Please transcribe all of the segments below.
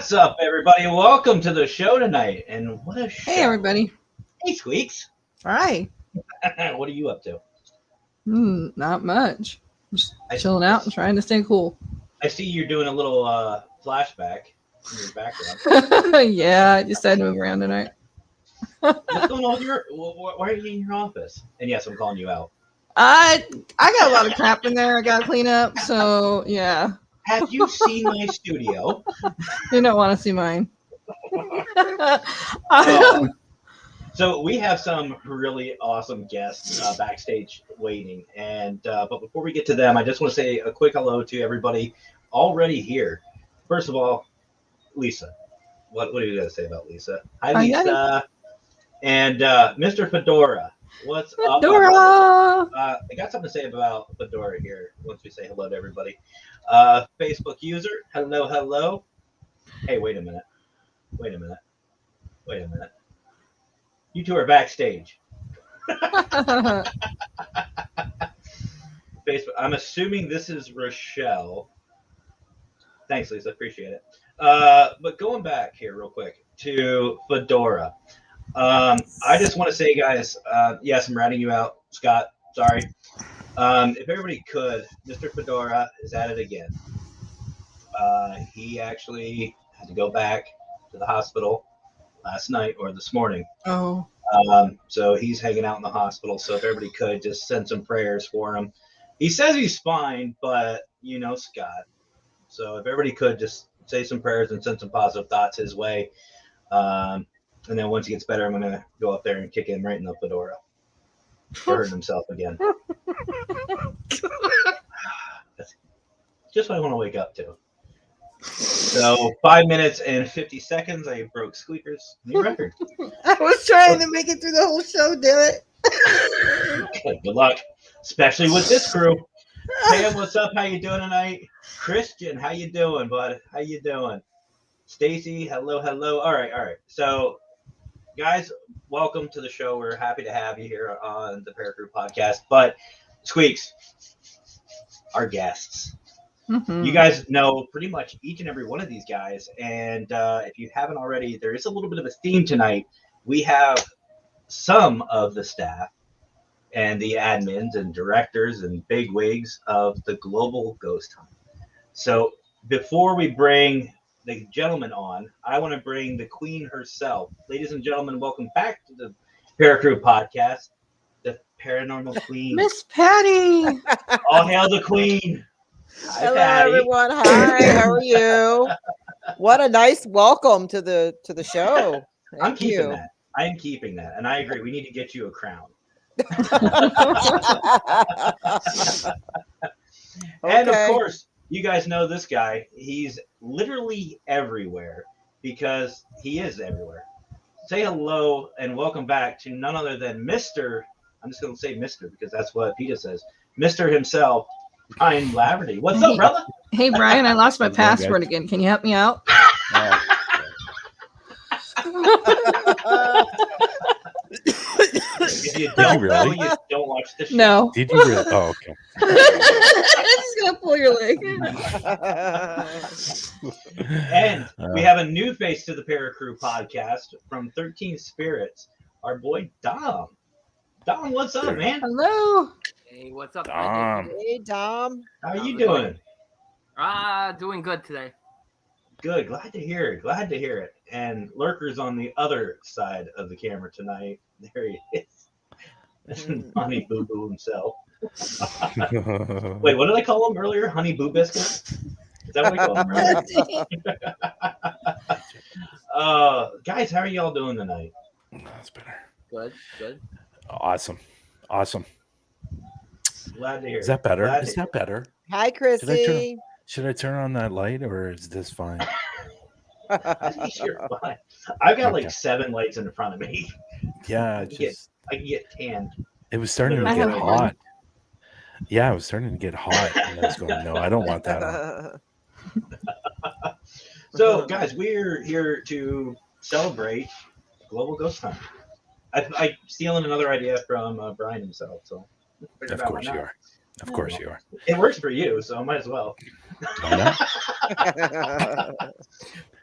What's up, everybody? Welcome to the show tonight. And what a show. Hey, everybody. Hey, Squeaks. Hi. What are you up to? Not much. Just chilling out and trying to stay cool. I see you're doing a little flashback in your background. Yeah, I just had to move around tonight. What's going on with your... Why are you in your office? And yes, I'm calling you out. I got a lot of crap in there I got to clean up, so yeah. Have you seen my studio? You don't want to see mine. So we have some really awesome guests backstage waiting, and but before we get to them, I just want to say a quick hello to everybody already here. First of all, Lisa. What are you going to say about Lisa? Hi, Lisa. And Mr. Fedora. What's up? Fedora! I got something to say about Fedora here once we say hello to everybody. Facebook user, hello. Hey, wait a minute. You two are backstage. Facebook. I'm assuming this is Rochelle. Thanks, Lisa. Appreciate it. But going back here real quick to Fedora. I just want to say, guys, yes, I'm ratting you out. Scott, sorry. If everybody could, Mr. Fedora is at it again. He actually had to go back to the hospital last night or this morning. Oh. So he's hanging out in the hospital. So if everybody could just send some prayers for him. He says he's fine, but you know Scott. So if everybody could just say some prayers and send some positive thoughts his way. And then once he gets better, I'm going to go up there and kick him right in the fedora. Hurting himself again. That's just what I want to wake up to. So 5 minutes and 50 seconds. I broke Squeaker's new record. I was trying to make it through the whole show, damn it. Good luck, especially with this crew. Pam, what's up? How you doing tonight? Christian, how you doing, bud? How you doing? Stacy, hello. All right. So, guys, welcome to the show. We're happy to have you here on the Paracrew podcast. But Squeaks, our guests. Mm-hmm. You guys know pretty much each and every one of these guys. And if you haven't already, there is a little bit of a theme tonight. We have some of the staff and the admins and directors and bigwigs of the Global Ghost Hunt. So before we bring the gentleman on, I want to bring the queen herself. Ladies and gentlemen, welcome back to the Paracrew podcast, the paranormal queen. Miss Patty! All hail the queen. Hi, Hello, Patty. everyone. Hi, how are you? What a nice welcome to the show. I'm keeping that. I am keeping that. And I agree. We need to get you a crown. And of course, you guys know this guy. He's literally everywhere because he is everywhere. Say hello and welcome back to none other than Mr. I'm just going to say Mr. because that's what Peter says. Mr. himself, Brian Laverty. What's up, brother? Hey, Brian, I lost my password again. Can you help me out? If you don't know, you don't watch the show. No. Did you really? Oh, okay. I'm just going to pull your leg. And we have a new face to the Paracrew podcast from 13 Spirits, our boy Dom. Dom, what's up, man? Hello. Hey, what's up? Dom. Hey, Dom. How are you doing? Doing good today. Good. Glad to hear it. And Lurker's on the other side of the camera tonight. There he is. Honey Boo Boo himself. Wait, what did I call him earlier? Honey Boo Biscuit? Is that what we call him? Guys, how are y'all doing tonight? That's better. Good. Awesome. Glad to hear. Is that better? Is that better? Hi, Chrissy. Should I turn on that light or is this fine? I think you're fine. I've got like 7 lights in front of me. Yeah, I can get tanned. it was starting to get hot. Yeah, it was starting to get hot. And I was going, no, I don't want that on. So, guys, we're here to celebrate Global Ghost Hunt. I'm stealing another idea from Brian himself. So, Of course you are. Of course you are. It works for you, so might as well. Why not?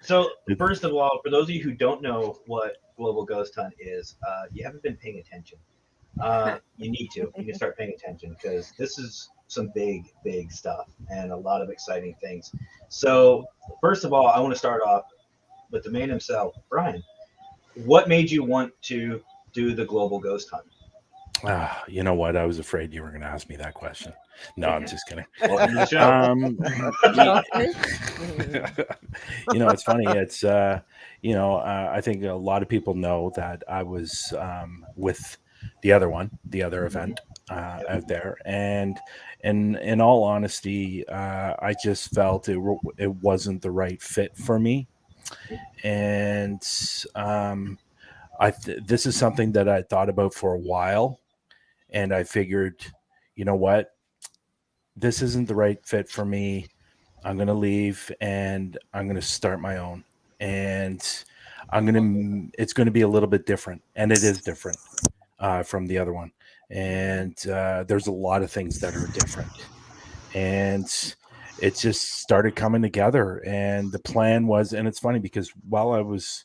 So, first of all, for those of you who don't know what Global Ghost Hunt is, you haven't been paying attention. You need to. You need to start paying attention because this is some big, big stuff and a lot of exciting things. So, first of all, I want to start off with the man himself, Brian. What made you want to do the Global Ghost Hunt? You know what? I was afraid you were going to ask me that question. No, I'm just kidding. Welcome to the show. It's funny. It's I think a lot of people know that I was with the other event out there, and in all honesty, I just felt it wasn't the right fit for me, and this is something that I thought about for a while. And I figured, you know what? This isn't the right fit for me. I'm going to leave and I'm going to start my own. And it's going to be a little bit different. And it is different from the other one. And there's a lot of things that are different. And it just started coming together. And the plan was, and it's funny because while I was,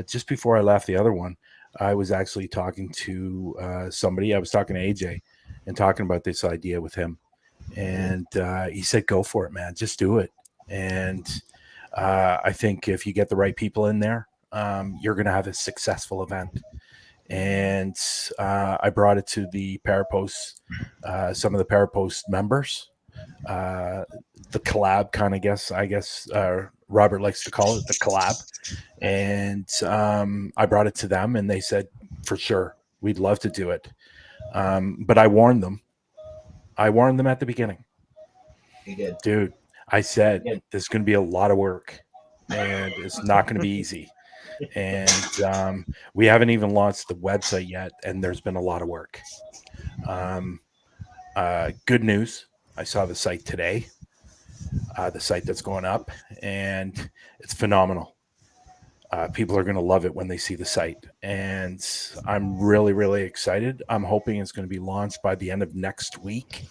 just before I left the other one, I was actually talking to somebody. I was talking to AJ and talking about this idea with him. And he said, go for it, man. Just do it. And I think if you get the right people in there, you're going to have a successful event. And I brought it to the Parapost, some of the Parapost members, the collab kind of I guess Robert likes to call it the collab. And I brought it to them and they said, for sure, we'd love to do it. But I warned them. At the beginning. You did. Dude, I said, there's going to be a lot of work and it's not going to be easy. And we haven't even launched the website yet. And there's been a lot of work. Good news. I saw the site today, the site that's going up, and it's phenomenal. People are going to love it when they see the site. And I'm really, really excited. I'm hoping it's going to be launched by the end of next week.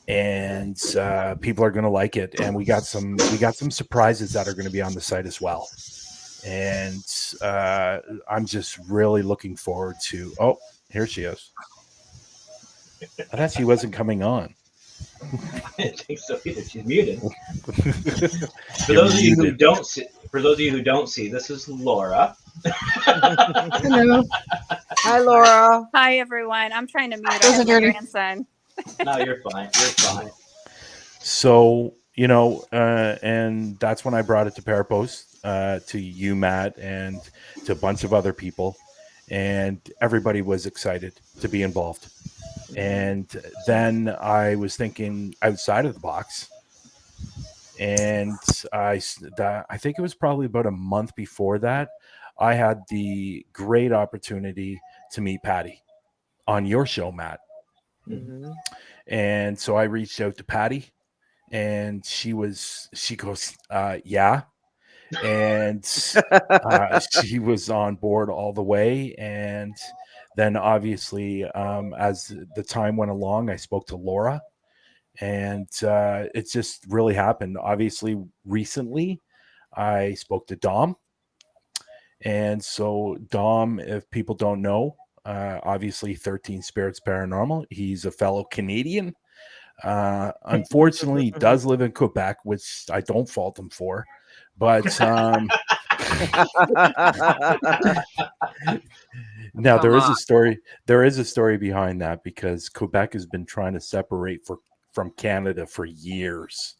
And people are going to like it. And we got some surprises that are going to be on the site as well. And I'm just really looking forward to, oh, here she is. I thought she wasn't coming on. I didn't think so either. She's muted. For those of you who don't see, this is Laura. Hello. Hi, Laura. Hi, everyone. I'm trying to mute Those my are dirty. grandson. No, you're fine. You're fine. So, and that's when I brought it to Parapost, to you, Matt, and to a bunch of other people. And everybody was excited to be involved. And then I was thinking outside of the box. And I think it was probably about a month before that, I had the great opportunity to meet Patty on your show, Matt. Mm-hmm. And so I reached out to Patty and she goes, yeah. And she was on board all the way. And then obviously, as the time went along, I spoke to Laura and it just really happened. Obviously, recently, I spoke to Dom. And so Dom, if people don't know, obviously 13 Spirits Paranormal, he's a fellow Canadian. Unfortunately, he does live in Quebec, which I don't fault him for. But now there is a story. There is a story behind that because Quebec has been trying to separate from Canada for years.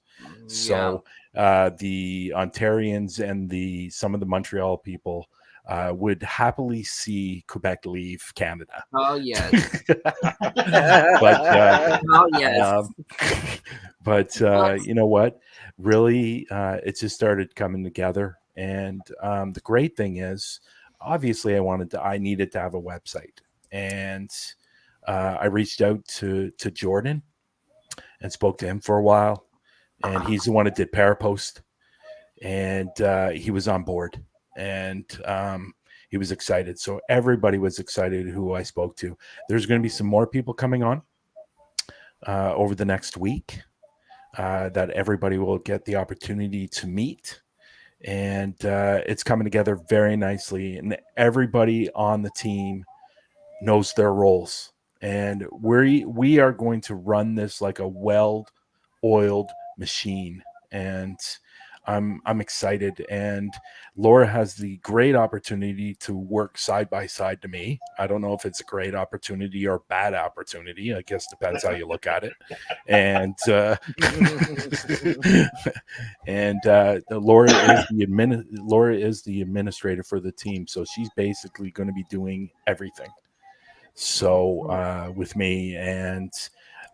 So the Ontarians and some of the Montreal people would happily see Quebec leave Canada. Oh yes. But Oh yes. You know what? Really, it just started coming together. And the great thing is, obviously, I needed to have a website, and I reached out to Jordan and spoke to him for a while, and he's the one that did Parapost, and he was on board, and he was excited. So everybody was excited who I spoke to. There's going to be some more people coming on. over the next week that everybody will get the opportunity to meet. And it's coming together very nicely. And everybody on the team knows their roles. And we are going to run this like a well-oiled machine. And I'm excited. And Laura has the great opportunity to work side by side to me. I don't know if it's a great opportunity or bad opportunity. I guess depends how you look at it. And Laura is the administrator for the team, so she's basically going to be doing everything. So with me, and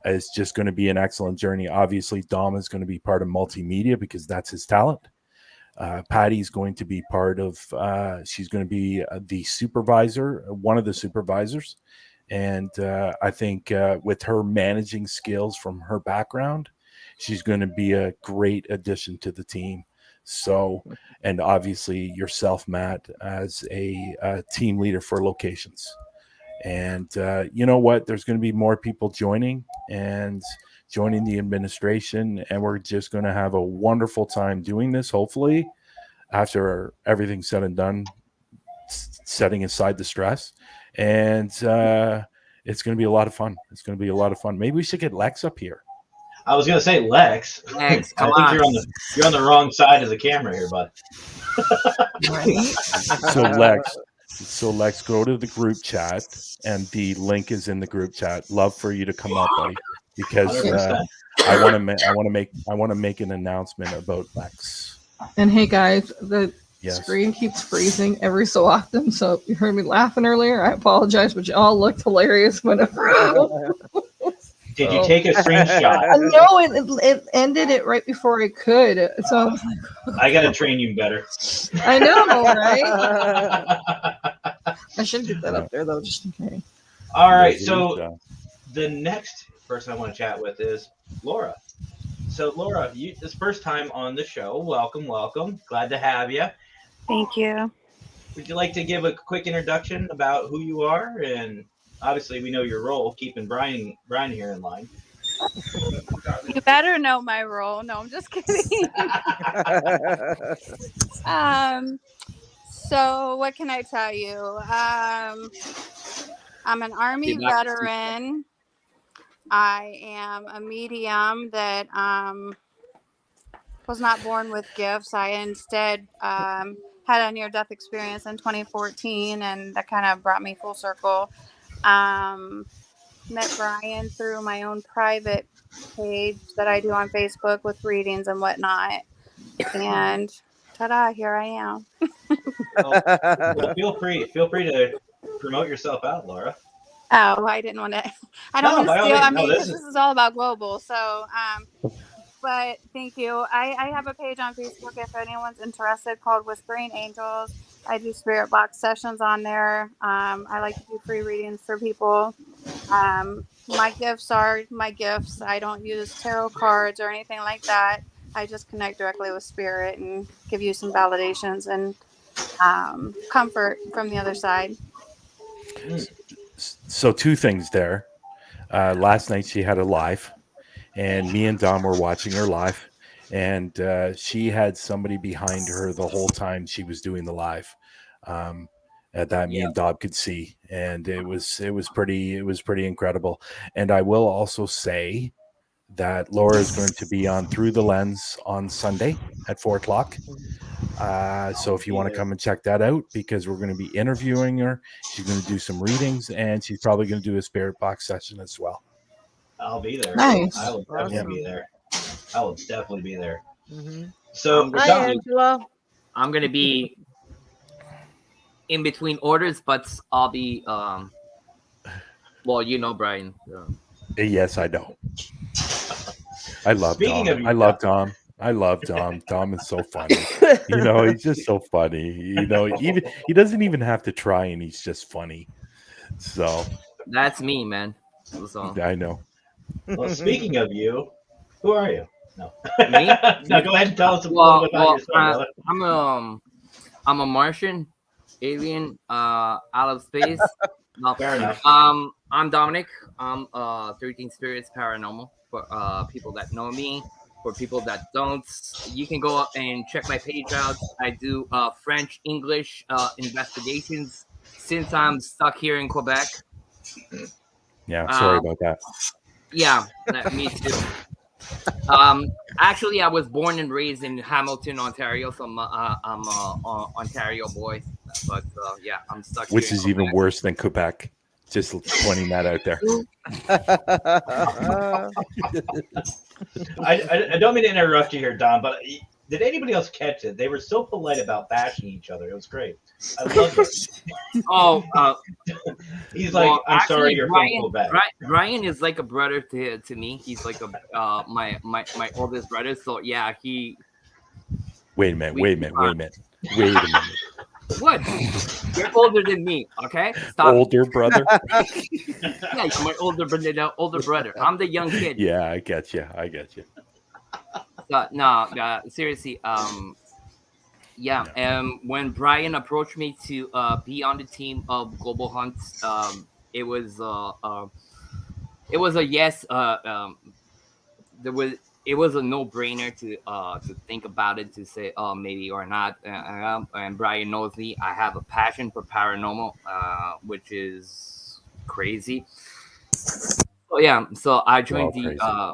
it's just going to be an excellent journey. Obviously, Dom is going to be part of multimedia because that's his talent. Patty's going to be part of, she's going to be the supervisor, one of the supervisors. And I think with her managing skills from her background, she's going to be a great addition to the team. So, and obviously yourself, Matt, as a team leader for locations. And you know what? There's going to be more people joining the administration, and we're just going to have a wonderful time doing this. Hopefully, after everything's said and done, setting aside the stress, and it's going to be a lot of fun. It's going to be a lot of fun. Maybe we should get Lex up here. I was going to say Lex. Lex, I come think on. you're on the wrong side of the camera here, bud. So Lex, go to the group chat, and the link is in the group chat. Love for you to come up, buddy, because I want to make an announcement about Lex. And hey guys, the screen keeps freezing every so often. So if you heard me laughing earlier, I apologize, but you all looked hilarious when it froze. Did you take a screenshot? No, it ended it right before I could. So I was like, I got to train you better. I know, right? I should get that up there though, just in case. All right, so the next person I want to chat with is Laura. So Laura, this first time on the show. Welcome. Glad to have you. Thank you. Would you like to give a quick introduction about who you are? And obviously we know your role, keeping Brian here in line. You better know my role. No, I'm just kidding. So what can I tell you? I'm an Army veteran. I am a medium that was not born with gifts. I instead had a near-death experience in 2014, and that kind of brought me full circle. Met Brian through my own private page that I do on Facebook with readings and whatnot. And ta-da, here I am. Well, feel free to promote yourself out, Laura. Oh, I didn't want to. I don't want to steal. I mean, this this is all about global. So, but thank you. I have a page on Facebook if anyone's interested called Whispering Angels. I do spirit box sessions on there. I like to do free readings for people. My gifts are my gifts. I don't use tarot cards or anything like that. I just connect directly with spirit and give you some validations and comfort from the other side. So two things there. Last night she had a live, and me and Dom were watching her live, and she had somebody behind her the whole time she was doing the live. That me and Dom could see, and it was pretty incredible. And I will also say that Laura is going to be on Through the Lens on Sunday at 4:00. So if you want to come and check that out, because we're going to be interviewing her, she's going to do some readings, and she's probably going to do a spirit box session as well. I'll be there. Nice. I will definitely be there. I will definitely be there. Mm-hmm. So, hi, Angela. I'm gonna be in between orders, but I'll be well, you know, Brian. Yes, I know. I love Speaking Dom. of you, I love Dom. I love Dom. Dom is so funny. You know, he's just so funny. You know, even he doesn't even have to try, and he's just funny. So That's me, man. So, I know. well, speaking of you, who are you? No. Me? No, go ahead and tell us a little bit about yourself, brother. I'm a Martian alien out of space. No, Fair enough. I'm Dominic. I'm 13 Spirits Paranormal. For people that know me, for people that don't, you can go up and check my page out. I do French, English investigations since I'm stuck here in Quebec. Yeah, sorry about that. Yeah, me too. Actually, I was born and raised in Hamilton, Ontario, so I'm a Ontario boy. But yeah, I'm stuck Which here. is even worse than Quebec. Just pointing that out there. I don't mean to interrupt you here, Don, but did anybody else catch it? They were so polite about bashing each other. It was great. I love it. Oh, he's like, well, I'm actually, sorry, you're from Quebec. Brian is like a brother to me. He's like a my oldest brother. So yeah, he. Wait a minute. What? You're older than me, okay? Stop. Older brother? Yeah, you're my older brother. I'm the young kid. Yeah, I get you. No, seriously. Yeah. When Brian approached me to be on the team of Global Hunts, it was a yes. It was a no-brainer to think about it, to say maybe or not. And Brian knows me. I have a passion for paranormal, which is crazy. So yeah, so I joined the.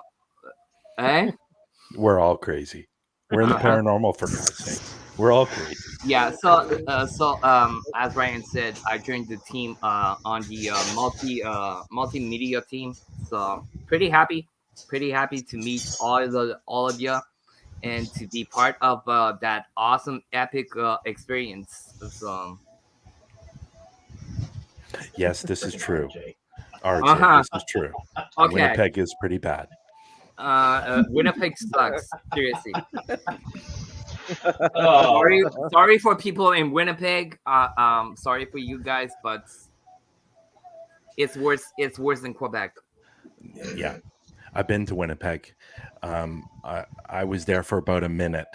We're all crazy. We're in the paranormal, for God's sake. We're all crazy. Yeah. So as Brian said, I joined the team on the multimedia team. So pretty happy to meet all of you and to be part of that awesome epic experience. So yes, this is true. RJ, this is true. Okay. Winnipeg is pretty bad. Winnipeg sucks. Seriously. Sorry for people in Winnipeg. Sorry for you guys, but it's worse. It's worse than Quebec. Yeah, I've been to Winnipeg. I was there for about a minute,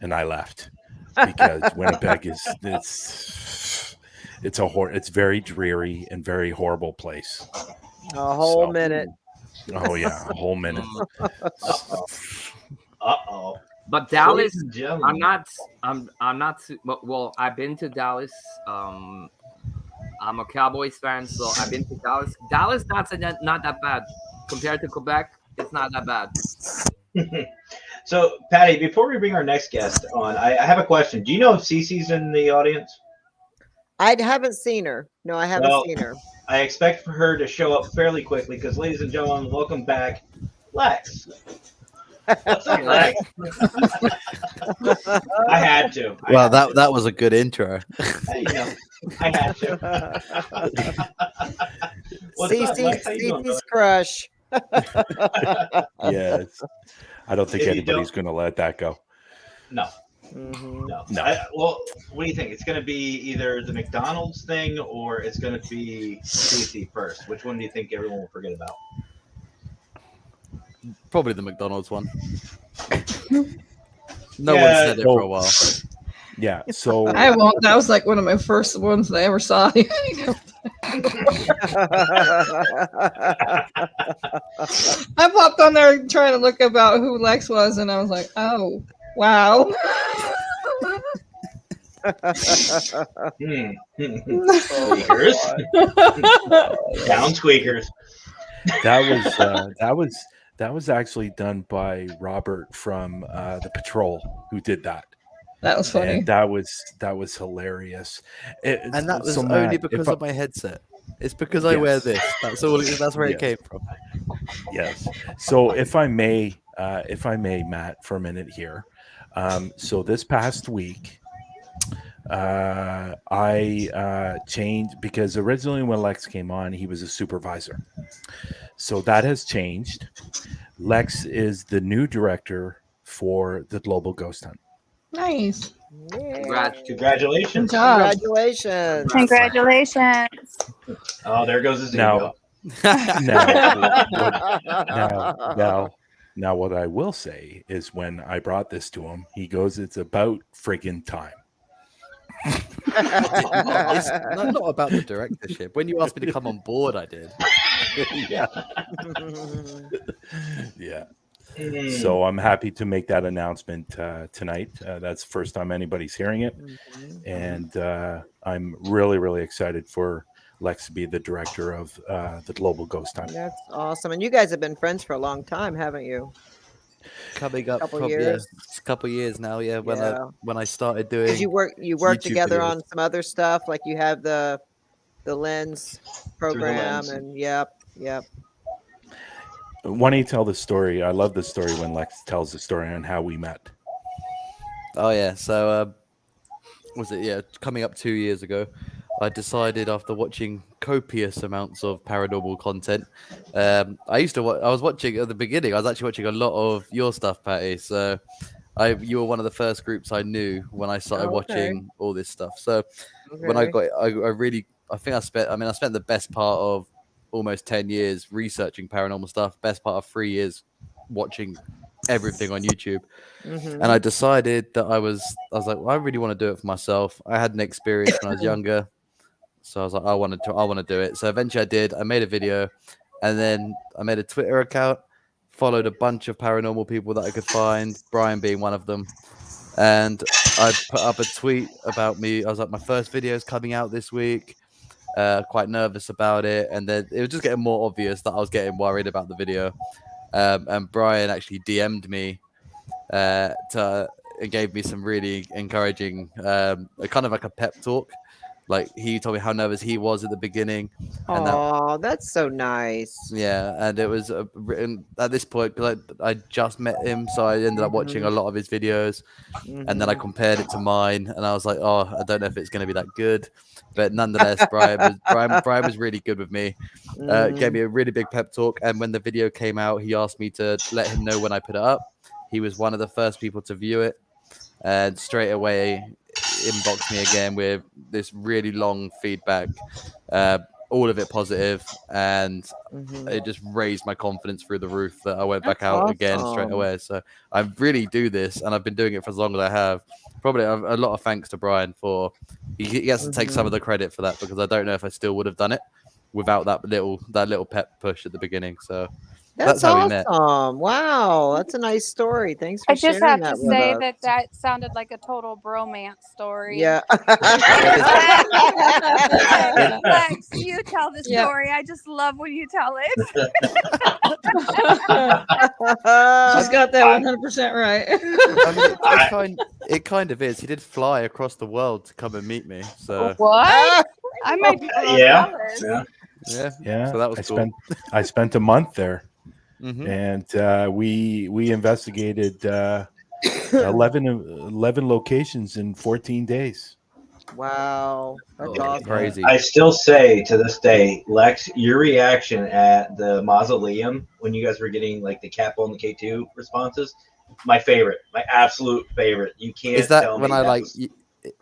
and I left because Winnipeg is it's very dreary and very horrible place. A whole minute. Oh yeah, a whole minute. Uh-oh. But Dallas, I'm not. Well, I've been to Dallas. I'm a Cowboys fan, so I've been to Dallas. Dallas not that bad compared to Quebec. It's not that bad. So, Patty, before we bring our next guest on, I have a question. Do you know if Cece's in the audience? I haven't seen her. No, I haven't seen her. I expect for her to show up fairly quickly because, ladies and gentlemen, welcome back, Lex. What's up, Lex? I had to. That was a good intro. I had to. Cece's crush. Yes. I don't think anybody's going to let that go. No. Mm-hmm. No. Well, what do you think? It's going to be either the McDonald's thing or it's going to be Cece first. Which one do you think everyone will forget about? Probably the McDonald's one. No one said it for a while. Yeah, so I won't. That was like one of my first ones I ever saw. I popped on there trying to look about who Lex was, and I was like, oh, wow. Squeakers. Down squeakers. That was actually done by Robert from the Patrol, who did that. That was funny. And that was hilarious. And that was only because of my headset. It's because I wear this. That's all. That's where it came from. Yes. So if I may, Matt, for a minute here. So this past week, I changed because originally when Lex came on, he was a supervisor. So that has changed. Lex is the new director for the Global Ghost Hunt. Nice. Congratulations. Congratulations. Oh, there goes his now, ego. Now, what I will say is when I brought this to him, he goes, "It's about friggin' time." It's not about the directorship. When you asked me to come on board, I did. Yeah. Yeah. So I'm happy to make that announcement tonight. That's the first time anybody's hearing it. And I'm really, really excited for Lex to be the director of the Global Ghost Hunt. That's awesome. And you guys have been friends for a long time, haven't you? Coming up, Couple probably years. it's a couple years now. Yeah, Yeah. when I started Because doing you work YouTube together videos. on some other stuff, like you have the lens program, Lens. and yep. Why don't you tell the story? I love the story when Lex tells the story on how we met. Oh yeah, so was it coming up 2 years ago? I decided after watching copious amounts of paranormal content. I was watching at the beginning. I was actually watching a lot of your stuff, Patty. So you were one of the first groups I knew when I started watching all this stuff. So when I got, I think I spent the best part of almost 10 years researching paranormal stuff. Best part of 3 years watching everything on YouTube. And I decided that I was like, well, I really want to do it for myself. I had an experience when I was younger, so I was like, I want to do it. So eventually I did. I made a video, and then I made a Twitter account, followed a bunch of paranormal people that I could find, Brian being one of them. And I put up a tweet about me. I was like, my first video is coming out this week. Quite nervous about it, and then it was just getting more obvious that I was getting worried about the video. And Brian actually DM'd me and gave me some really encouraging, kind of like a pep talk. Like he told me how nervous he was at the beginning. Oh, that's so nice. Yeah, and it was written at this point because I just met him, so I ended up watching a lot of his videos, and then I compared it to mine, and I was like, oh, I don't know if it's going to be that good, but nonetheless, Brian was really good with me. Gave me a really big pep talk, and when the video came out, he asked me to let him know when I put it up. He was one of the first people to view it, and straight away inboxed me again with this really long feedback, all of it positive, and it just raised my confidence through the roof that I went back out again straight away. So I really do this, and I've been doing it for as long as I have. Probably a lot of thanks to Brian for he has to take some of the credit for that, because I don't know if I still would have done it without that little pep push at the better. So that's how we met. Wow, that's a nice story. Thanks for sharing that. I just have to say that sounded like a total bromance story. Yeah. Lex, you tell the story. I just love when you tell it. She's got that 100% right. I mean, it kind of is. He did fly across the world to come and meet me. So what? I might be yeah. So that was cool. I spent a month there. And we investigated 11 locations in 14 days. Wow, that's awesome. Crazy. I still say to this day, Lex, your reaction at the mausoleum when you guys were getting like the Capo and the K2 responses, my favorite, my absolute favorite. You can't. Is that tell when me I that like? was...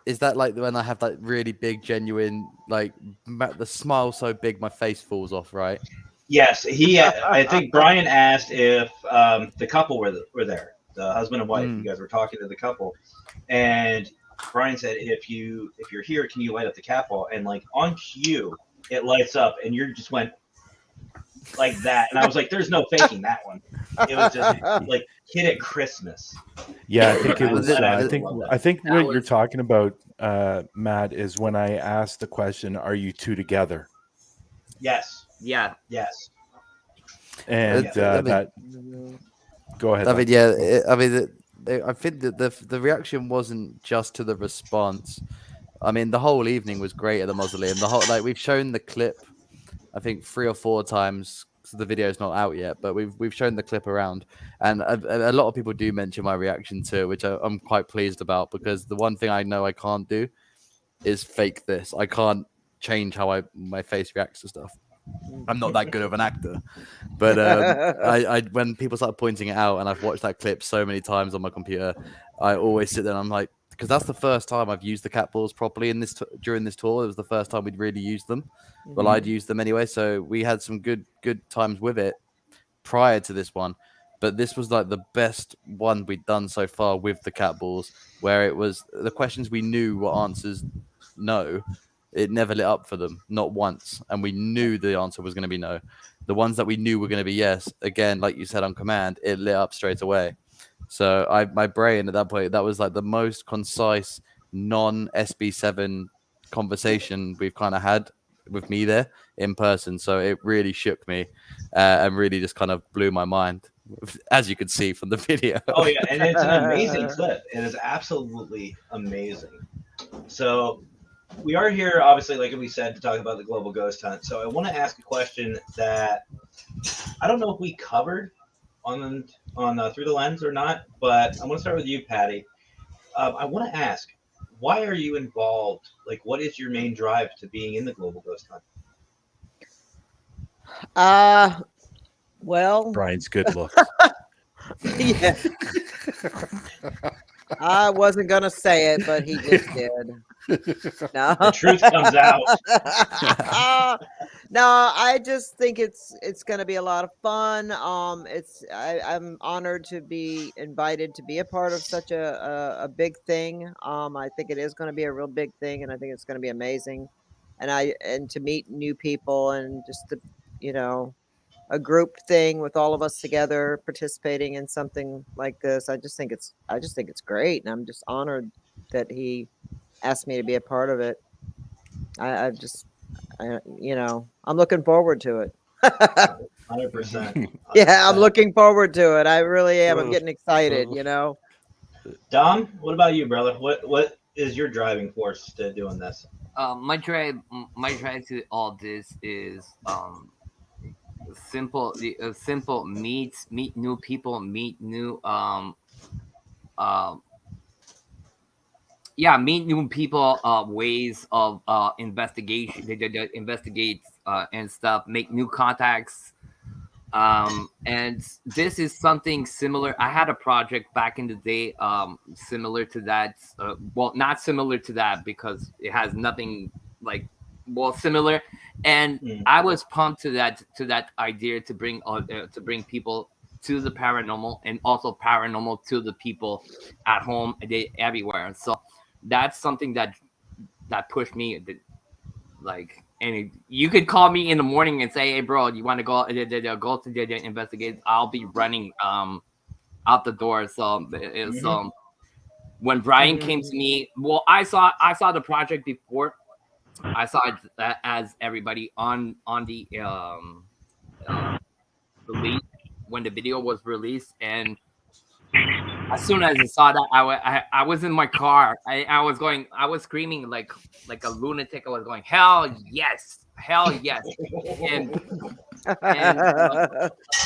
Is that like when I have that really big, genuine, like the smile so big my face falls off, right? Yes, I think Brian asked if the couple were there, the husband and wife. You guys were talking to the couple, and Brian said, "If you're here, can you light up the capsule?" And like on cue, it lights up, and you just went like that. And I was like, "There's no faking that one." It was just like Kid at Christmas. Yeah, I think it was. I think what you're talking about, Matt, is when I asked the question, "Are you two together?" Yes. Yeah. Yes. And that. Go ahead. I mean, yeah. I think that the reaction wasn't just to the response. I mean, the whole evening was great at the mausoleum. We've shown the clip, I think 3 or 4 times. So the video is not out yet, but we've shown the clip around, and a lot of people do mention my reaction to it, which I'm quite pleased about, because the one thing I know I can't do is fake this. I can't change how my face reacts to stuff. I'm not that good of an actor, but I when people start pointing it out, and I've watched that clip so many times on my computer, I always sit there and I'm like, because that's the first time I've used the cat balls properly during this tour. It was the first time we'd really used them. Well, I'd used them anyway, so we had some good times with it prior to this one. but this was like the best one we'd done so far with the cat balls, where it was the questions we knew were answers no. It never lit up for them, not once, and we knew the answer was going to be no. The ones that we knew were going to be yes, again, like you said on command, it lit up straight away. So my brain at that point, that was like the most concise non-SB7 conversation we've kind of had with me there in person. So it really shook me and really just kind of blew my mind, as you could see from the video. Oh yeah, and it's an amazing clip. It is absolutely amazing. So we are here, obviously, like we said, to talk about the global ghost hunt. So I want to ask a question that I don't know if we covered on Through the Lens or not, but I want to start with you, Patty. I want to ask, why are you involved? Like, what is your main drive to being in the global ghost hunt? Well, Brian's good looks. yeah. I wasn't gonna say it, but he just did. No. The truth comes out. No, I just think it's gonna be a lot of fun. I'm honored to be invited to be a part of such a big thing. I think it is gonna be a real big thing, and I think it's gonna be amazing. And to meet new people and just to, a group thing with all of us together participating in something like this. I just think it's great, and I'm just honored that he asked me to be a part of it. I'm looking forward to it. 100%. Yeah, I'm looking forward to it. I really am. I'm getting excited, Dom, what about you, brother? What is your driving force to doing this? My drive to all this is simple. Simple meet new people, meet new meet new people, ways of investigation, investigate and stuff, make new contacts. And this is something similar. I had a project back in the day, similar to that. Well, not similar to that because it has nothing similar. And I was pumped to that idea to bring people to the paranormal, and also paranormal to the people at home, everywhere. So that's something that pushed me. And you could call me in the morning and say, "Hey, bro, you want to go to investigate?" I'll be running out the door. So when Brian came to me, well, I saw the project before. I saw it as everybody on the release, when the video was released, and as soon as I saw that, I was in my car. I was screaming like a lunatic. I was going, hell yes, and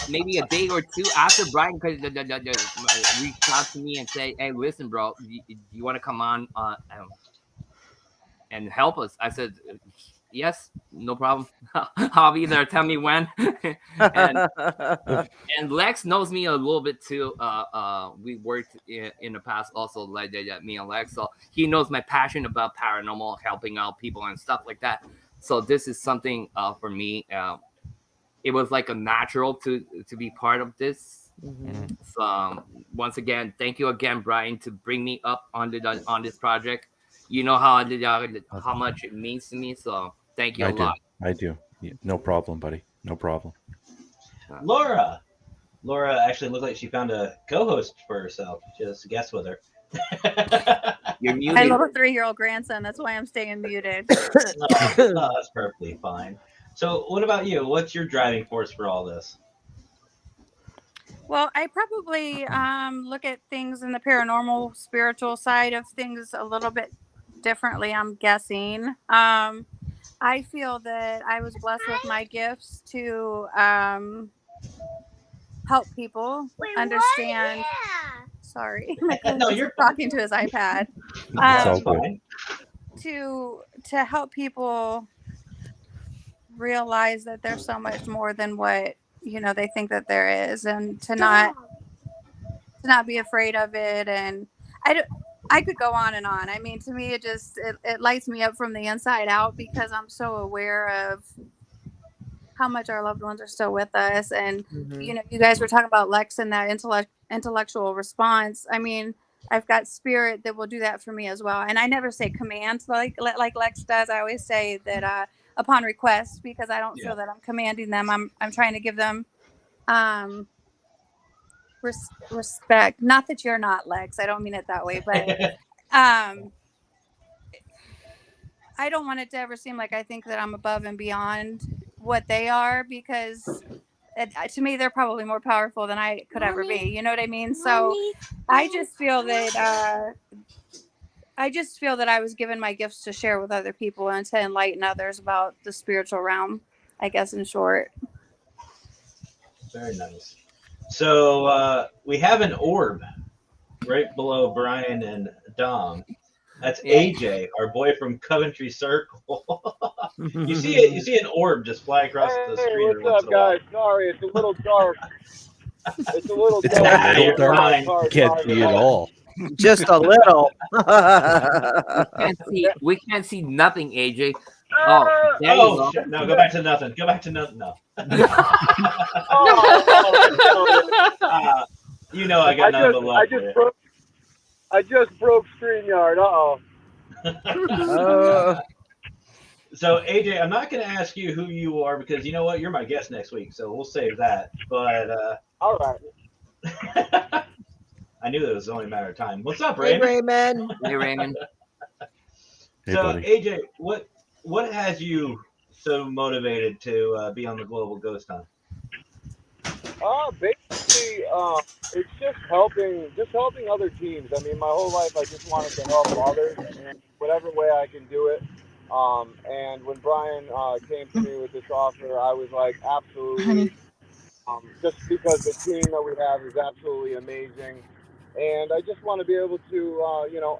maybe a day or two after Brian reached out to me and said, "Hey, listen, bro, do you want to come on and help us?" I said, "Yes, no problem. I'll be there. Tell me when." and Lex knows me a little bit too. We worked in the past also, like me and Lex, so he knows my passion about paranormal, helping out people and stuff like that. So this is something for me. It was like a natural to be part of this. So once again, thank you again, Brian, to bring me up on this project. You know how much it means to me. So thank you a lot. I do. Yeah, no problem, buddy. No problem. Laura actually looked like she found a co-host for herself. Just guess with her. You're muted. I love a 3-year-old grandson. That's why I'm staying muted. No, that's perfectly fine. So what about you? What's your driving force for all this? Well, I probably look at things in the paranormal, spiritual side of things a little bit differently, I'm guessing. I feel that I was blessed with my gifts to help people understand. Sorry, No, you're talking to his iPad. That's fine. To help people realize that there's so much more than what they think that there is, and to not be afraid of it. And I could go on and on. I mean, to me, it lights me up from the inside out, because I'm so aware of how much our loved ones are still with us. And Mhm. you know, you guys were talking about Lex and that intellectual response. I mean, I've got spirit that will do that for me as well. And I never say command like Lex does. I always say that upon request, because I don't feel that I'm commanding them. I'm trying to give them respect. Not that you're not, Lex. I don't mean it that way, but I don't want it to ever seem like I think that I'm above and beyond what they are, because to me they're probably more powerful than I could ever be. You know what I mean? So I just feel that I was given my gifts to share with other people and to enlighten others about the spiritual realm, I guess, in short. Very nice. So we have an orb right below Brian and Dom. That's AJ, our boy from Coventry Circle. You see it. You see an orb just fly across the screen. Hey, what's up, guys? Sorry, it's a little dark. It's a little It's dark. a little dark. Fine. You can't see it all. Just a little. We can't see nothing, AJ. Oh, there you Oh, go. shit. No, go back to nothing. Go back to nothing. No. You know I got nothing but love for you. I just broke StreamYard. So AJ, I'm not going to ask you who you are, because you know what, you're my guest next week, so we'll save that. But all right. I knew that it was only a matter of time. What's up, Hey, Raymond? Raymond. Hey, Raymond. Hey, So buddy. AJ, what has you so motivated to be on the Global Ghost Hunt? Basically, it's just helping other teams. I mean, my whole life I just wanted to help others in whatever way I can do it. And when Brian came to me with this offer, I was like, absolutely. Just because the team that we have is absolutely amazing, and I just want to be able to,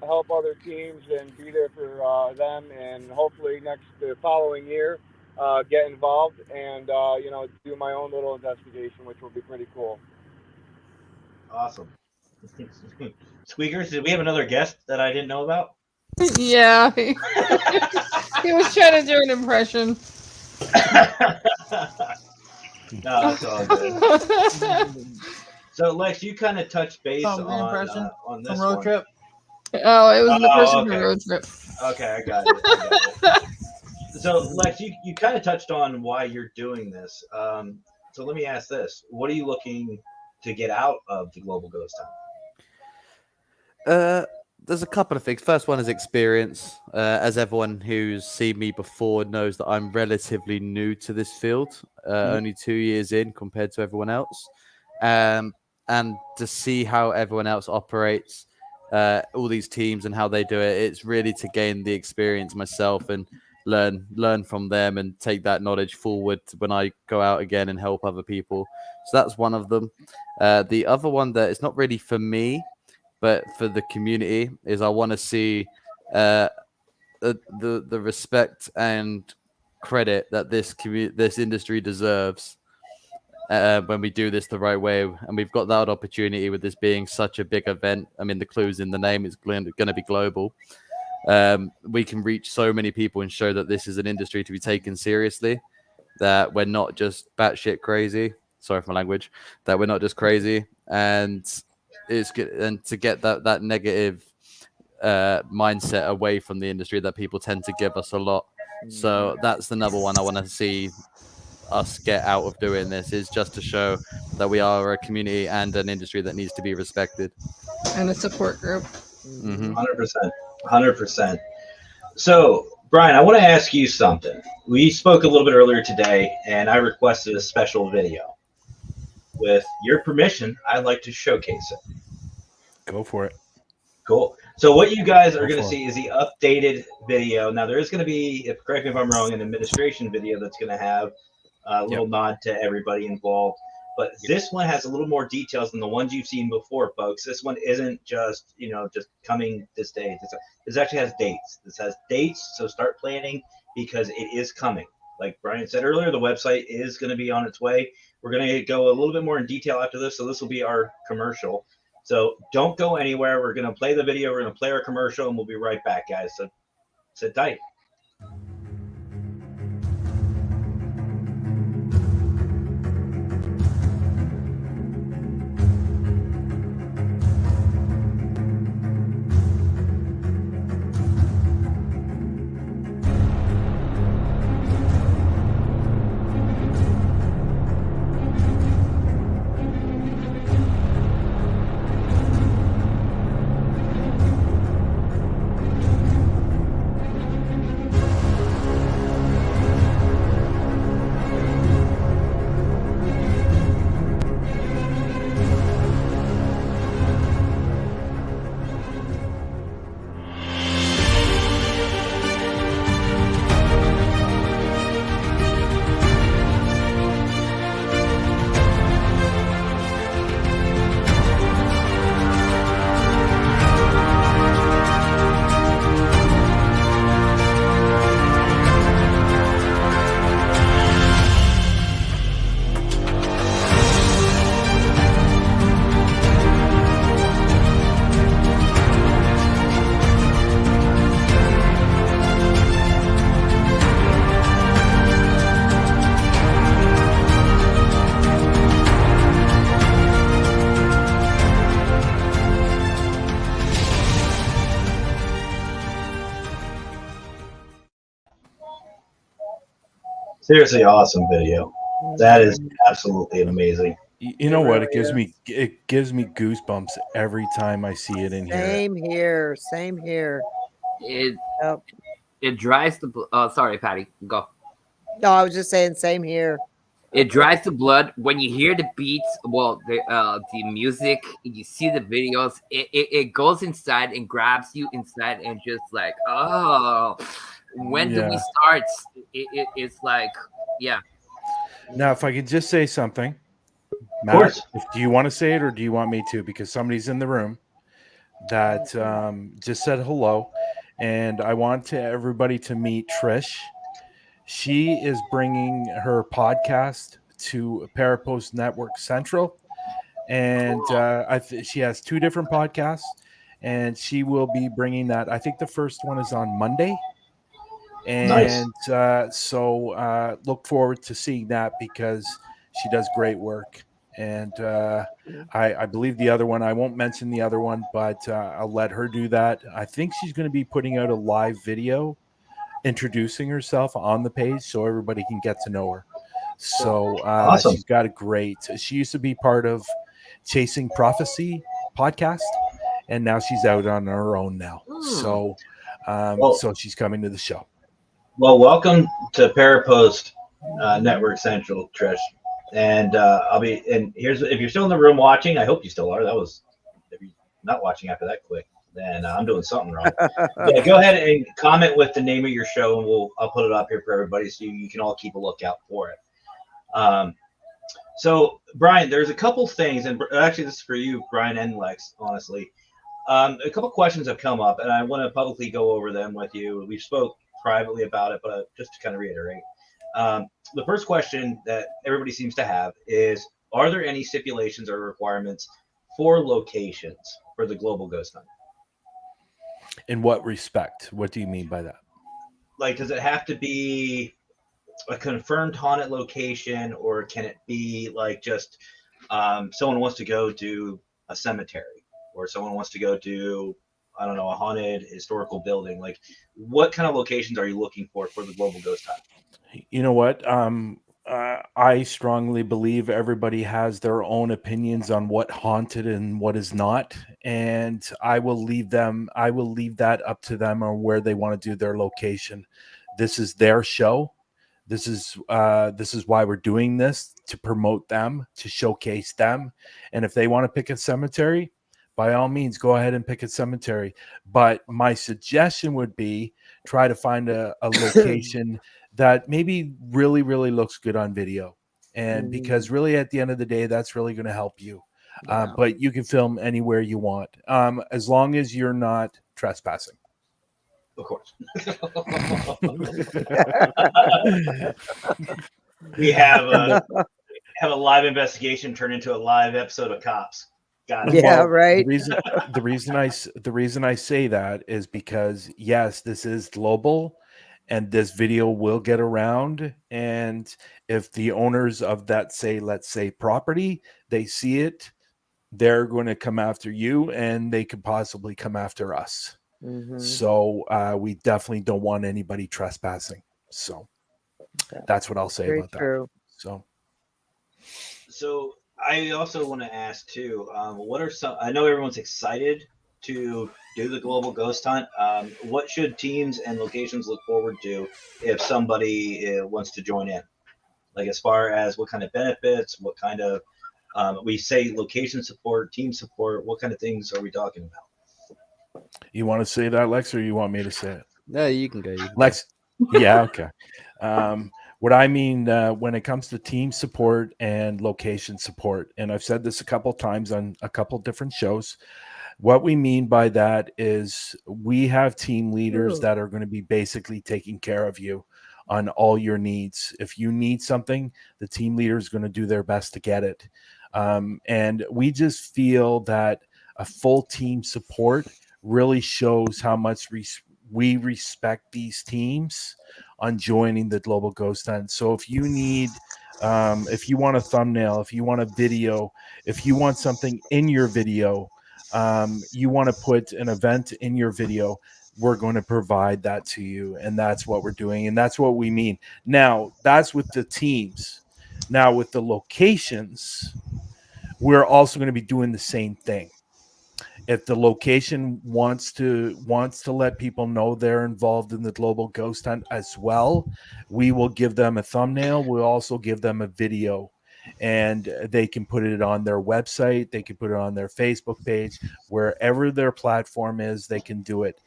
help other teams and be there for them, and hopefully the following year, get involved and do my own little investigation, which will be pretty cool. Awesome. Squeakers, did we have another guest that I didn't know about? Yeah, he was trying to do an impression. No, it's all good. So Lex, you kind of touched base on this from Road one. Trip. Oh, it was the person okay. from Road Trip. Okay, I got it. So Lex, you kind of touched on why you're doing this. So let me ask this: what are you looking to get out of the Global Ghost Hunt? There's a couple of things. First one is experience. As everyone who's seen me before knows that I'm relatively new to this field, only 2 years in compared to everyone else. And to see how everyone else operates, all these teams and how they do it, it's really to gain the experience myself and learn from them and take that knowledge forward when I go out again and help other people. So that's one of them. The other one that is not really for me, but for the community, is I want to see the respect and credit that this industry deserves when we do this the right way. And we've got that opportunity with this being such a big event. I mean, the clue's in the name. It's going to be global. We can reach so many people and show that this is an industry to be taken seriously, that we're not just batshit crazy. Sorry for my language. That we're not just crazy. And it's good, and to get that negative mindset away from the industry that people tend to give us a lot. So that's the number one I want to see us get out of doing this, is just to show that we are a community and an industry that needs to be respected. And a support group. 100%. So Brian, I want to ask you something. We spoke a little bit earlier today, and I requested a special video. With your permission, I'd like to showcase it. Go for it. Cool. So what you guys are going to see is the updated video. Now there is going to be, correct me if I'm wrong, an administration video that's going to have a little nod to everybody involved. But this one has a little more details than the ones you've seen before, folks. This one isn't just, just coming this day. This actually has dates. This has dates, so start planning, because it is coming. Like Brian said earlier, the website is going to be on its way. We're going to go a little bit more in detail after this, so this will be our commercial. So don't go anywhere. We're going to play the video. We're going to play our commercial, and we'll be right back, guys. So sit tight. Seriously, awesome video. That is absolutely amazing. You know what? Really It gives me goosebumps every time I see it and hear it. Same here. Same here. It Yep. it dries the. Sorry, Patty. Go. No, I was just saying, same here. It dries the blood when you hear the beats. Well, the music. You see the videos. It goes inside and grabs you inside and just like, oh, when do we Yeah. start? It's like, yeah. Now, if I could just say something, Of Matt, course. do you want to say it or do you want me to? Because somebody's in the room that just said hello, and I want everybody to meet Trish. She is bringing her podcast to Parapost Network Central, and she has 2 different podcasts, and she will be bringing that. I think the first one is on Monday, Nice. and so look forward to seeing that because she does great work. And I believe the other one, I won't mention the other one, but I'll let her do that. I think she's going to be putting out a live video introducing herself on the page so everybody can get to know her. So Awesome. she's got a great. She used to be part of Chasing Prophecy podcast, and now she's out on her own now. So so she's coming to the show. Well, welcome to Parapost Network Central, Trish. And here's, if you're still in the room watching, I hope you still are. If you're not watching after that quick, then I'm doing something wrong. Yeah, go ahead and comment with the name of your show, and I'll put it up here for everybody so you can all keep a lookout for it. So, Brian, there's a couple things, and actually this is for you, Brian and Lex, honestly. A couple questions have come up, and I want to publicly go over them with you. We spoke privately about it, but just to kind of reiterate. The first question that everybody seems to have is, are there any stipulations or requirements for locations for the Global Ghost Hunt? In what respect? What do you mean by that? Like, does it have to be a confirmed haunted location, or can it be like just someone wants to go to a cemetery, or someone wants to go to, I don't know, a haunted historical building? Like, what kind of locations are you looking for the Global Ghost Hunt? You know what? I strongly believe everybody has their own opinions on what haunted and what is not, and I will leave that up to them on where they want to do their location. This is their show. This is why we're doing this, to promote them, to showcase them. And if they want to pick a cemetery, by all means, go ahead and pick a cemetery. But my suggestion would be try to find a location that maybe really, really looks good on video. And because really at the end of the day, that's really going to help you. Yeah. But you can film anywhere you want, as long as you're not trespassing. Of course. We have a live investigation turn into a live episode of Cops. Got it. Yeah, Well, right. The reason I say that is because yes, this is global, and this video will get around. And if the owners of that let's say property, they see it, they're going to come after you, and they could possibly come after us. So we definitely don't want anybody trespassing. So that's what I'll say Very about true. that. So I also want to ask too, what are some, I know everyone's excited to do the Global Ghost Hunt. What should teams and locations look forward to if somebody wants to join in? Like, as far as what kind of benefits, what kind of, we say location support, team support, what kind of things are we talking about? You want to say that, Lex, or you want me to say it? No, you can go. Lex. Yeah, okay. What I mean when it comes to team support and location support, and I've said this a couple times on a couple different shows, what we mean by that is we have team leaders that are going to be basically taking care of you on all your needs. If you need something, the team leader is going to do their best to get it. And we just feel that a full team support really shows how much we respect these teams on joining the Global Ghost Hunt. So if you need, if you want a thumbnail, if you want a video, if you want something in your video, you want to put an event in your video, we're going to provide that to you. And that's what we're doing. And that's what we mean. Now, that's with the teams. Now, with the locations, we're also going to be doing the same thing. If the location wants to let people know they're involved in the global ghost hunt as well, we will give them a thumbnail. We'll also give them a video, and they can put it on their website. They can put it on their Facebook page, wherever their platform is, they can do it.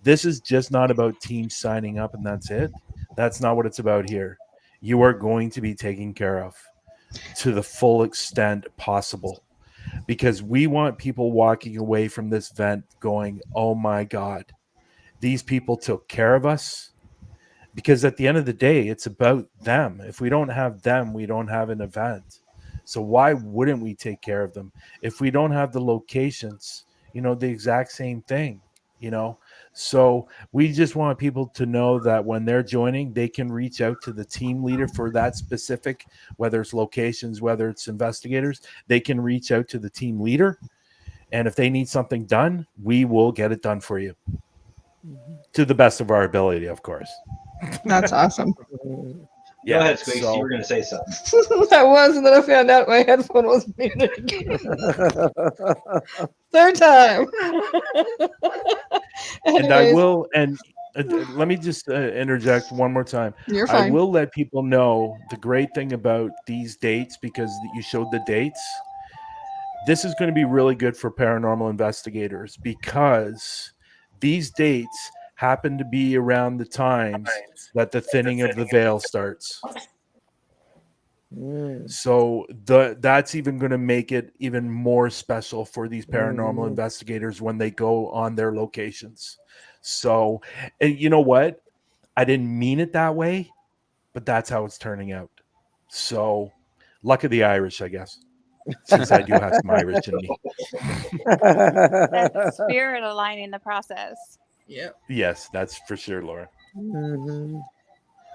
This is just not about teams signing up and that's it. That's not what it's about here. You are going to be taken care of to the full extent possible, because we want people walking away from this event going, oh my God, these people took care of us. Because at the end of the day, it's about them. If we don't have them, we don't have an event. So why wouldn't we take care of them? If we don't have the locations, the exact same thing, So we just want people to know that when they're joining, they can reach out to the team leader for that specific, whether it's locations, whether it's investigators, they can reach out to the team leader. And if they need something done, we will get it done for you. To the best of our ability, of course. That's awesome. Go ahead, Squeaks. You were going to say something. I was, and then I found out my headphone was muted again. Third time. And I will, and let me just interject one more time. You're fine. I will let people know the great thing about these dates, because you showed the dates. This is going to be really good for paranormal investigators, because these dates happen to be around the times that the thinning of the veil starts. So that's even going to make it even more special for these paranormal investigators when they go on their locations. So, and you know what? I didn't mean it that way, but that's how it's turning out. So, luck of the Irish, I guess, since I do have some Irish in me. That's the spirit aligning the process. Yeah. Yes, that's for sure, Laura.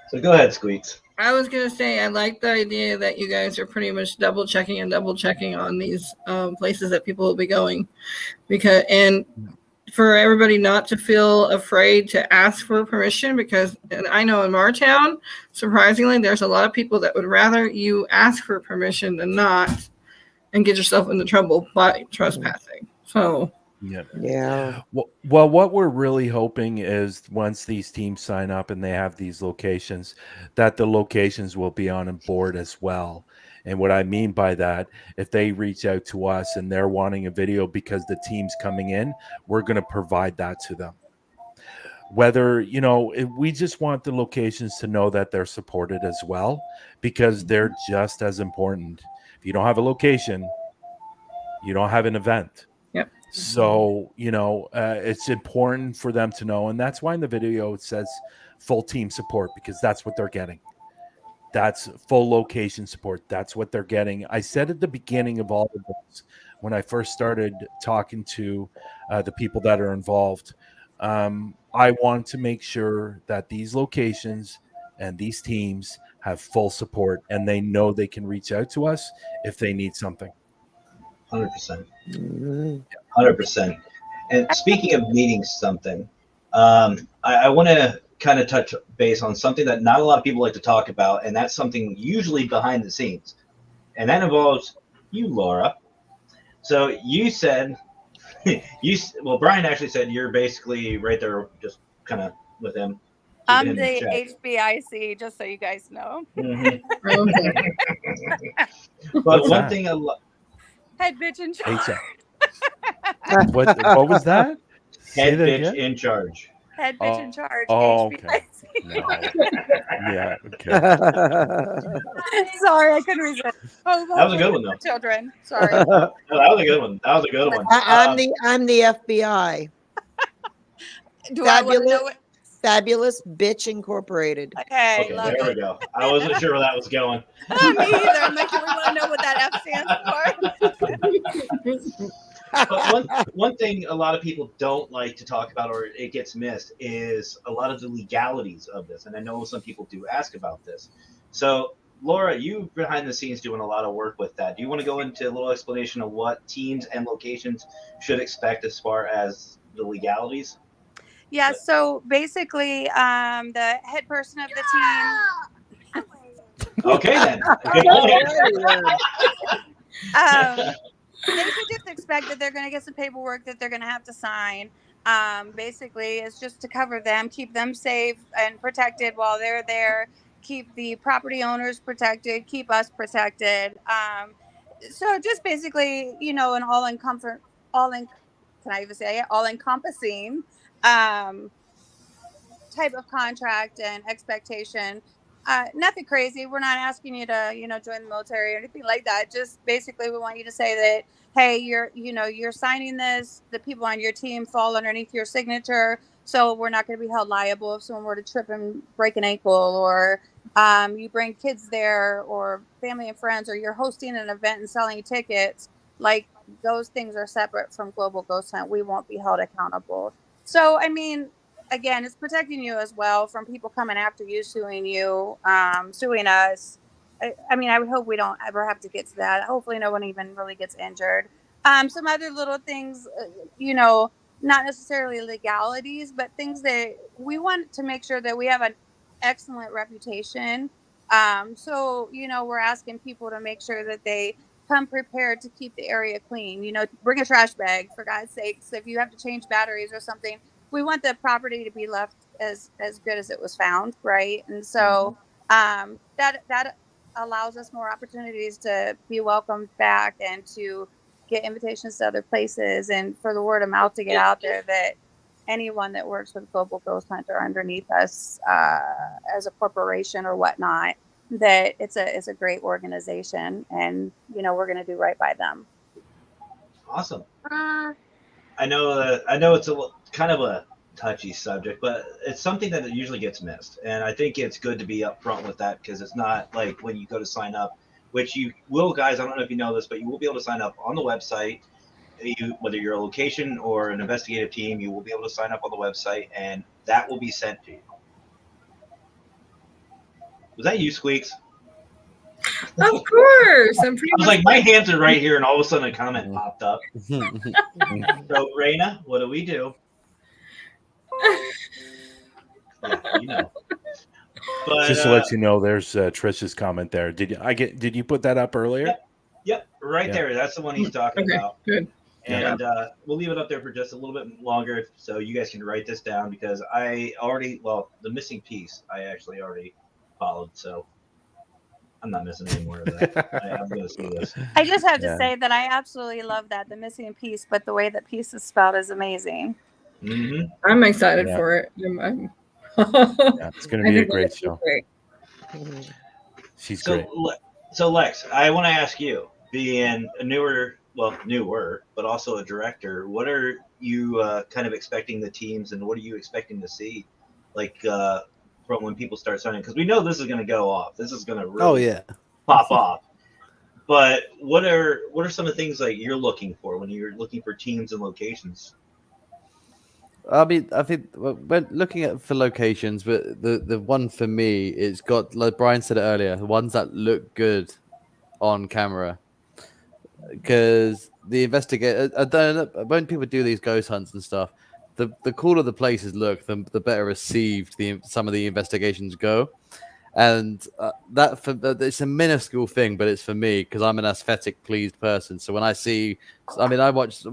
So go ahead, Squeaks. I was going to say, I like the idea that you guys are pretty much double checking on these places that people will be going, and for everybody not to feel afraid to ask for permission, because I know in Martown, surprisingly, there's a lot of people that would rather you ask for permission than not and get yourself into trouble by trespassing. So yeah. Well, what we're really hoping is once these teams sign up and they have these locations, that the locations will be on board as well. And what I mean by that, if they reach out to us and they're wanting a video because the team's coming in, we're going to provide that to them. Whether, we just want the locations to know that they're supported as well, because they're just as important. If you don't have a location, you don't have an event. Yep. So, it's important for them to know. And that's why in the video it says full team support, because that's what they're getting. That's full location support. That's what they're getting. I said at the beginning of all of this, when I first started talking to the people that are involved, I want to make sure that these locations and these teams have full support, and they know they can reach out to us if they need something. 100%. 100%. And speaking of needing something, I want to kind of touch base on something that not a lot of people like to talk about, and that's something usually behind the scenes, and that involves you, Laura. So you said, Brian actually said you're basically right there, just kind of with him. I'm the HBIC, just so you guys know. Mm-hmm. But one thing head bitch in charge. What was that? Head bitch in charge. Head bitch in charge. Oh, okay. No. Yeah, okay. Sorry, I couldn't resist. That was a good one, though. Children, sorry. No, that was a good one. I'm the FBI. Do I want to know it? Fabulous Bitch Incorporated. Okay, there we go. I wasn't sure where that was going. Me either. I'm like, do we want to know what that F stands for? But one thing a lot of people don't like to talk about, or it gets missed, is a lot of the legalities of this. And I know some people do ask about this. So, Laura, you behind the scenes doing a lot of work with that. Do you want to go into a little explanation of what teams and locations should expect as far as the legalities? Yeah, so basically, the head person of the team. Okay, then. Good point. They should just expect that they're going to get some paperwork that they're going to have to sign. Basically, it's just to cover them, keep them safe and protected while they're there, keep the property owners protected, keep us protected. So just basically, an all in, can I even say it? All encompassing type of contract and expectation. Nothing crazy. We're not asking you to, join the military or anything like that. Just basically, we want you to say that, hey, you're signing this. The people on your team fall underneath your signature, so we're not going to be held liable if someone were to trip and break an ankle, or you bring kids there, or family and friends, or you're hosting an event and selling tickets. Like those things are separate from Global Ghost Hunt. We won't be held accountable. So, I mean, again, it's protecting you as well from people coming after you, suing us. I mean, I would hope we don't ever have to get to that. Hopefully, no one even really gets injured. Some other little things, not necessarily legalities, but things that we want to make sure that we have an excellent reputation. So, we're asking people to make sure that they come prepared to keep the area clean. Bring a trash bag, for God's sakes. If you have to change batteries or something, we want the property to be left as good as it was found, right? And so that allows us more opportunities to be welcomed back and to get invitations to other places, and for the word of mouth to get out there that anyone that works with Global Ghost Hunt or underneath us as a corporation or whatnot, that it's a great organization, and we're going to do right by them. Awesome. I know it's kind of a touchy subject, but it's something that usually gets missed, and I think it's good to be upfront with that, because it's not like when you go to sign up, which you will, guys. I don't know if you know this, but you will be able to sign up on the website. Whether you're a location or an investigative team, you will be able to sign up on the website, and that will be sent to you. Was that you, Squeaks? Of course. I'm pretty I was like, my hands are right here, and all of a sudden a comment popped up. So, Raina, what do we do? Yeah, But, just to let you know, there's Trish's comment there. Did you put that up earlier? Yep, right there. That's the one he's talking about. Good. And we'll leave it up there for just a little bit longer so you guys can write this down, because the missing piece I actually already followed, so I'm not missing any more of that. I'm going to see this. I just have to say that I absolutely love that, the missing piece, but the way that piece is spelled is amazing. Mm-hmm. I'm excited for it. It's going to be a great show. Great. She's great. So, Lex, I want to ask you, being a newer, but also a director, what are you kind of expecting the teams, and what are you expecting to see, like from when people start signing? Because we know this is going to go off. This is going to really pop off. But what are some of the things like you're looking for when you're looking for teams and locations? I mean, I think when looking at for locations, but the one for me, it's got, like Brian said it earlier, the ones that look good on camera. Because the investigator, when people do these ghost hunts and stuff, the cooler the places look, the better received some of the investigations go. And it's a minuscule thing, but it's for me because I'm an aesthetic pleased person. So when we watched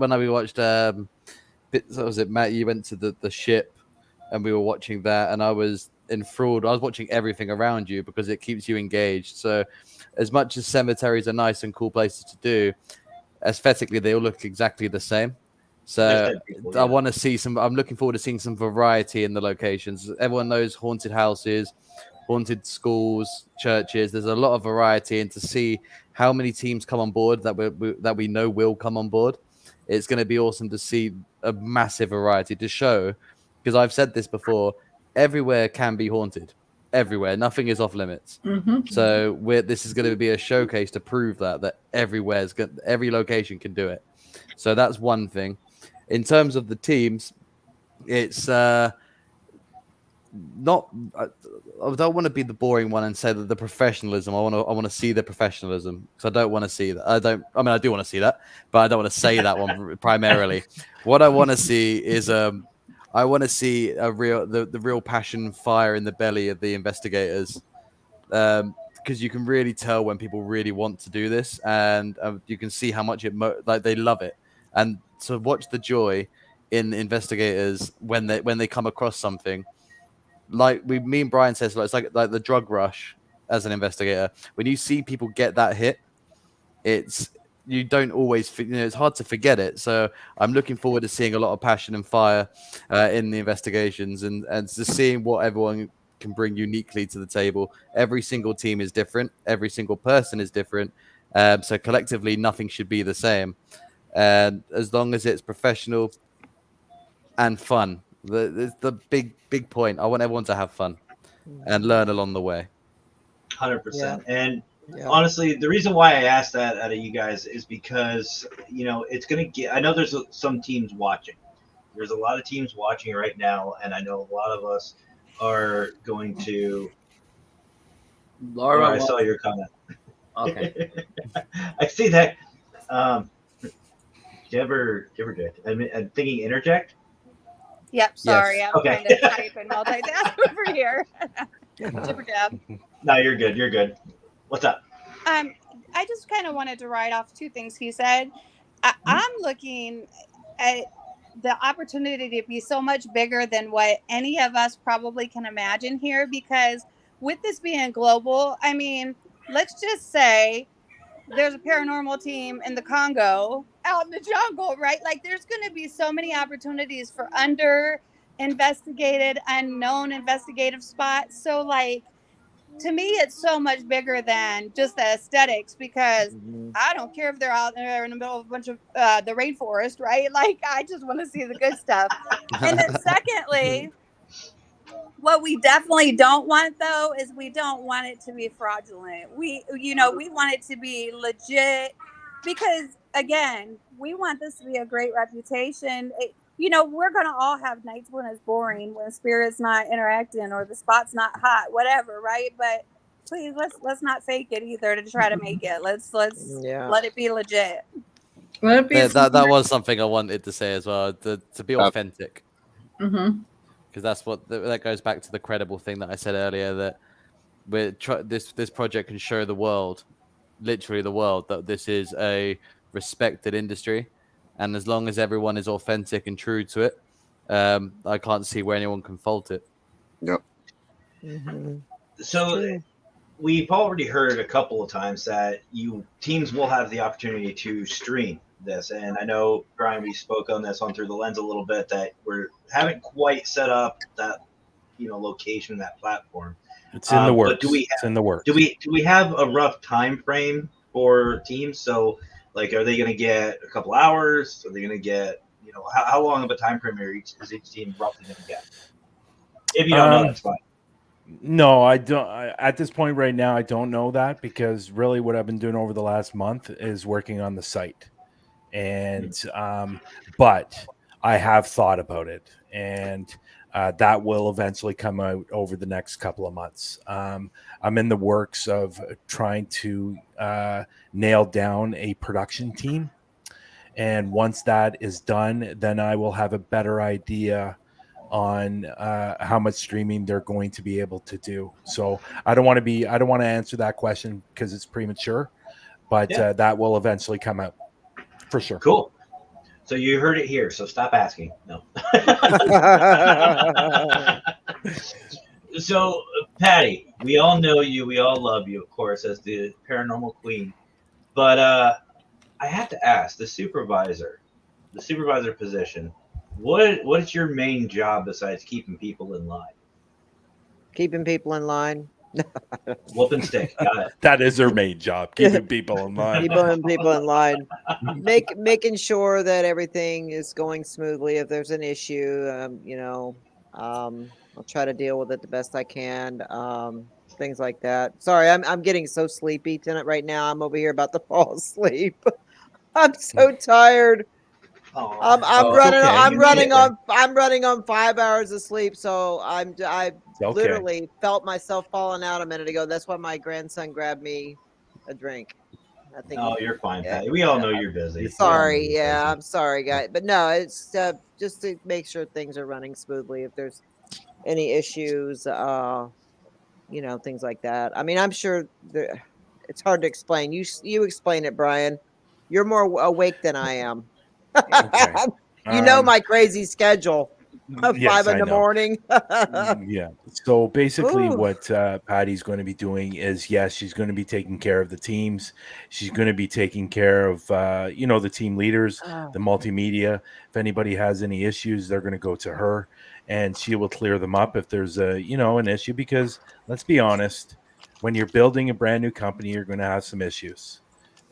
what was it, Matt? You went to the ship, and we were watching that, and I was enthralled. I was watching everything around you because it keeps you engaged. So, as much as cemeteries are nice and cool places to do, aesthetically they all look exactly the same. So I want to see some. I'm looking forward to seeing some variety in the locations. Everyone knows haunted houses, haunted schools, churches. There's a lot of variety, and to see how many teams come on board that we know will come on board, it's going to be awesome to see a massive variety to show. Because I've said this before, everywhere can be haunted. Everywhere, nothing is off limits. Mm-hmm. So this is going to be a showcase to prove that every location can do it. So that's one thing. In terms of the teams, it's not. I don't want to be the boring one and say that the professionalism. I want to see the professionalism, because I don't want to see that. I do want to see that, but I don't want to say that one primarily. What I want to see is I want to see the real passion, fire in the belly of the investigators, because you can really tell when people really want to do this, and you can see how much like they love it, and to watch the joy in investigators when they come across something. Like me and Brian says, it's like the drug rush as an investigator. When you see people get that hit, you don't always, it's hard to forget it. So I'm looking forward to seeing a lot of passion and fire in the investigations, and to seeing what everyone can bring uniquely to the table. Every single team is different. Every single person is different. So collectively, nothing should be the same. And as long as it's professional and fun, the big point. I want everyone to have fun and learn along the way. 100%. And Yeah. honestly, the reason why I asked that out of you guys is because, it's going to get, I know there's some teams watching. There's a lot of teams watching right now, and I know a lot of us are going to. Laura, I saw your comment. Okay. I see that. Do you ever do? I'm thinking interject. Yep, sorry. Yes. I'm Okay. trying to type and multitask over here. Jibber jab. No, you're good. You're good. What's up? I just kind of wanted to write off two things he said. I'm looking at the opportunity to be so much bigger than what any of us probably can imagine here, because with this being global, I mean, let's just say there's a paranormal team in the Congo out in the jungle, right? Like there's going to be so many opportunities for under investigated, unknown investigative spots. So like, to me, it's so much bigger than just the aesthetics, because I don't care if they're out there in the middle of a bunch of the rainforest, right? Like, I just want to see the good stuff. And then, secondly, what we definitely don't want, though, is we don't want it to be fraudulent. We want it to be legit, because, again, we want this to be a great reputation. We're going to all have nights when it's boring, when spirit's not interacting or the spot's not hot, whatever, right? But please, let's not fake it either to try to make it. Let's let it be legit. Let it be That was something I wanted to say as well, to be authentic. Mm-hmm. Because that's that goes back to the credible thing that I said earlier, that this project can show the world, literally the world, that this is a respected industry, and as long as everyone is authentic and true to it, I can't see where anyone can fault it. Yep. Mm-hmm. So we've already heard a couple of times that teams will have the opportunity to stream this, and I know, Brian, we spoke on this on Through the Lens a little bit, that we haven't quite set up that location, that platform. It's in the works. But it's in the works. Do we have a rough time frame for teams? So, like, are they going to get a couple hours? Are they going to get how long of a time frame is each team roughly going to get? If you don't know, that's fine. No, I don't. At this point right now, I don't know that, because really what I've been doing over the last month is working on the site. And but I have thought about it, and that will eventually come out over the next couple of months. I'm in the works of trying to nail down a production team, and once that is done, then I will have a better idea on how much streaming they're going to be able to do. So I don't want to answer that question because it's premature, but that will eventually come out. For sure. Cool. So you heard it here. So stop asking. No. So, Patty, we all know you. We all love you, of course, as the paranormal queen. But I have to ask, the supervisor position, what is your main job besides keeping people in line? Keeping people in line. Whoop and stick. Got it. That is her main job, keeping people in line. People in line. Making sure that everything is going smoothly. If there's an issue, I'll try to deal with it the best I can. Things like that. Sorry, I'm getting so sleepy tonight. Right now, I'm over here about to fall asleep. I'm so tired. I'm running on 5 hours of sleep, so I literally felt myself falling out a minute ago. That's why my grandson grabbed me a drink. I think. Oh, you're fine, Patty. We all know you're busy. Sorry, We all know you're yeah, busy. I'm sorry, guys, but no, it's just to make sure things are running smoothly. If there's any issues, things like that. I mean, I'm sure it's hard to explain. You explain it, Brian. You're more awake than I am. Okay. My crazy schedule of Yes, 5 in I the know. morning. Yeah. So basically, Ooh. what Patty's going to be doing is, yes, she's going to be taking care of the teams. She's going to be taking care of, the team leaders, Oh, the multimedia. If anybody has any issues, they're going to go to her, and she will clear them up if there's an issue. Because let's be honest, when you're building a brand new company, you're going to have some issues.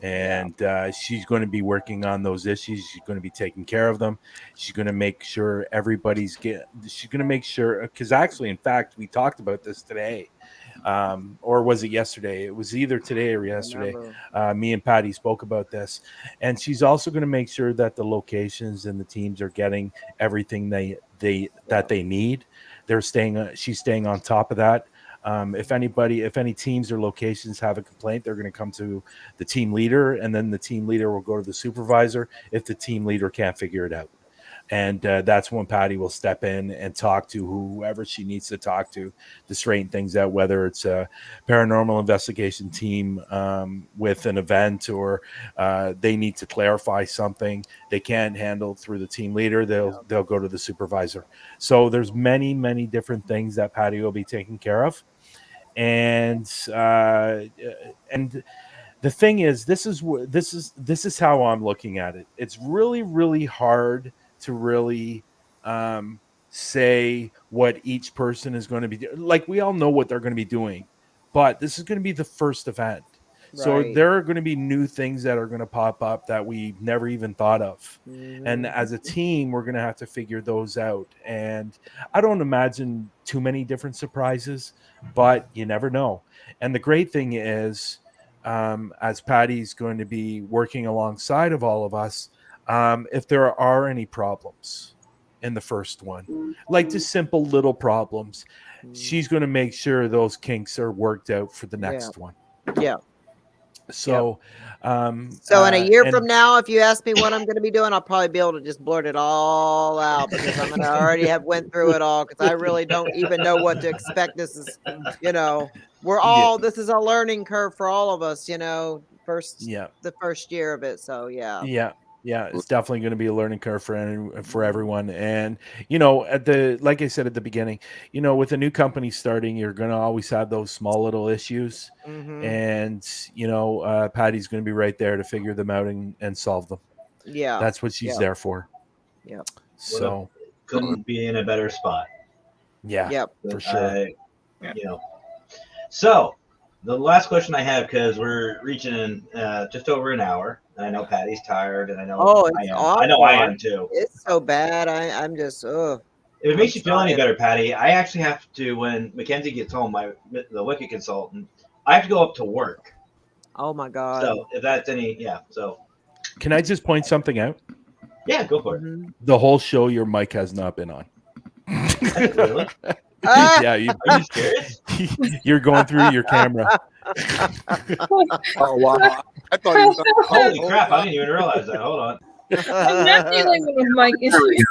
yeah. And she's going to be working on those issues. She's going to be taking care of them. She's going to make sure she's going to make sure, because actually, in fact, we talked about this today, or was it yesterday? It was either today or yesterday. Remember. Me and Patty spoke about this, and she's also going to make sure that the locations and the teams are getting everything that they need. She's staying on top of that. If any teams or locations have a complaint, they're going to come to the team leader, and then the team leader will go to the supervisor if the team leader can't figure it out. And that's when Patty will step in and talk to whoever she needs to talk to straighten things out, whether it's a paranormal investigation team with an event, or they need to clarify something they can't handle through the team leader. They'll go to the supervisor. So there's many, many different things that Patty will be taking care of. And the thing is, this is how I'm looking at it. It's really, really hard to really say what each person is going to be like. We all know what they're going to be doing, but this is going to be the first event. So Right. there are going to be new things that are going to pop up that we never even thought of. And Mhm. as a team, we're going to have to figure those out. And I don't imagine too many different surprises, but you never know. And the great thing is, as Patty's going to be working alongside of all of us, if there are any problems in the first one, like just simple little problems, she's going to make sure those kinks are worked out for the next one. Yeah. So, So in a year and from now, if you ask me what I'm going to be doing, I'll probably be able to just blurt it all out, because I'm going to already have went through it all, because I really don't even know what to expect. This is, this is a learning curve for all of us, the first year of it. So yeah. Yeah, it's definitely going to be a learning curve for everyone. And like I said at the beginning, with a new company starting, you're going to always have those small little issues, Mhm. and Patty's going to be right there to figure them out and solve them. Yeah. That's what she's there for. Yep. So couldn't be in a better spot. Yeah. Yep. For sure. So the last question I have, because we're reaching just over an hour, and I know Patty's tired, and I know I know I am too. It's so bad. I'm just If it makes you feel any better, Patty, I actually have to, when Mackenzie gets home, the Wicked consultant, I have to go up to work. Oh my God. So if that's so. Can I just point something out? Yeah, go for it. The whole show, your mic has not been on. Really? Yeah, are you serious? You're going through your camera. Oh wow! I thought he was. Holy crap! I didn't even realize that. Hold on. I'm not dealing with mic issues.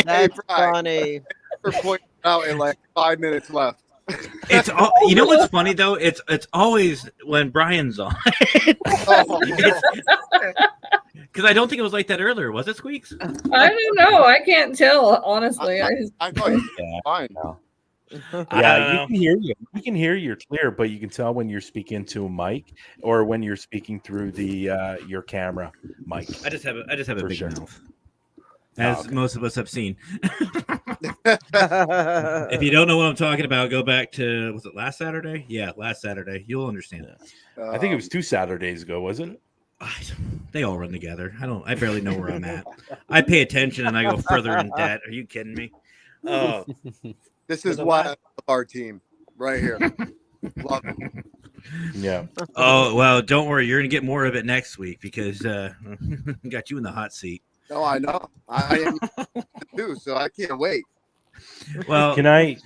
That's funny. We're pointing out in like 5 minutes left. It's all, you know what's funny though? It's always when Brian's on. Because I don't think it was like that earlier, was it, Squeaks? I don't know. I can't tell, honestly. I thought you were fine now. Yeah, you can hear you clear, but you can tell when you're speaking to a mic or when you're speaking through the your camera mic. I just have a big mouth, as okay. most of us have seen. If you don't know what I'm talking about, go back to, was it last Saturday? Yeah, last Saturday. You'll understand. I think it was 2 Saturdays ago, wasn't it? They all run together. I barely know where I'm at. I pay attention and I go further in debt. Are you kidding me? Oh, this is why I love our team right here. Love it. Yeah. Oh well, don't worry. You're gonna get more of it next week because got you in the hot seat. Oh, I know. I am too, so I can't wait. Well, can I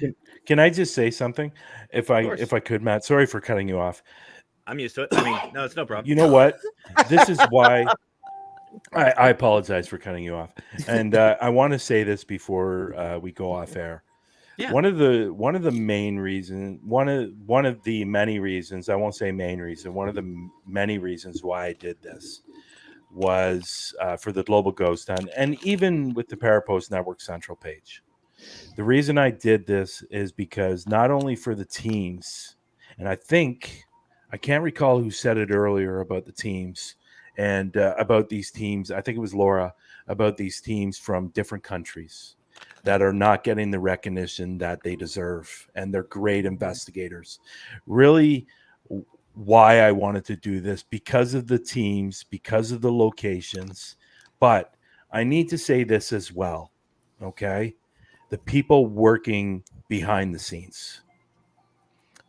just say something, if I could, Matt? Sorry for cutting you off. I'm used to it. I mean, no, it's no problem. You know what? This is why I apologize for cutting you off, and I want to say this before we go off air. Yeah. One of the main reasons, one of the many reasons, I won't say main reason, one of the many reasons why I did this was for the Global Ghost Hunt, and even with the Parapost Network Central page. The reason I did this is because not only for the teams, and I can't recall who said it earlier about the teams and about these teams. I think it was Laura, about these teams from different countries that are not getting the recognition that they deserve, and they're great investigators. Really, why I wanted to do this, because of the teams, because of the locations. But I need to say this as well, okay? The people working behind the scenes,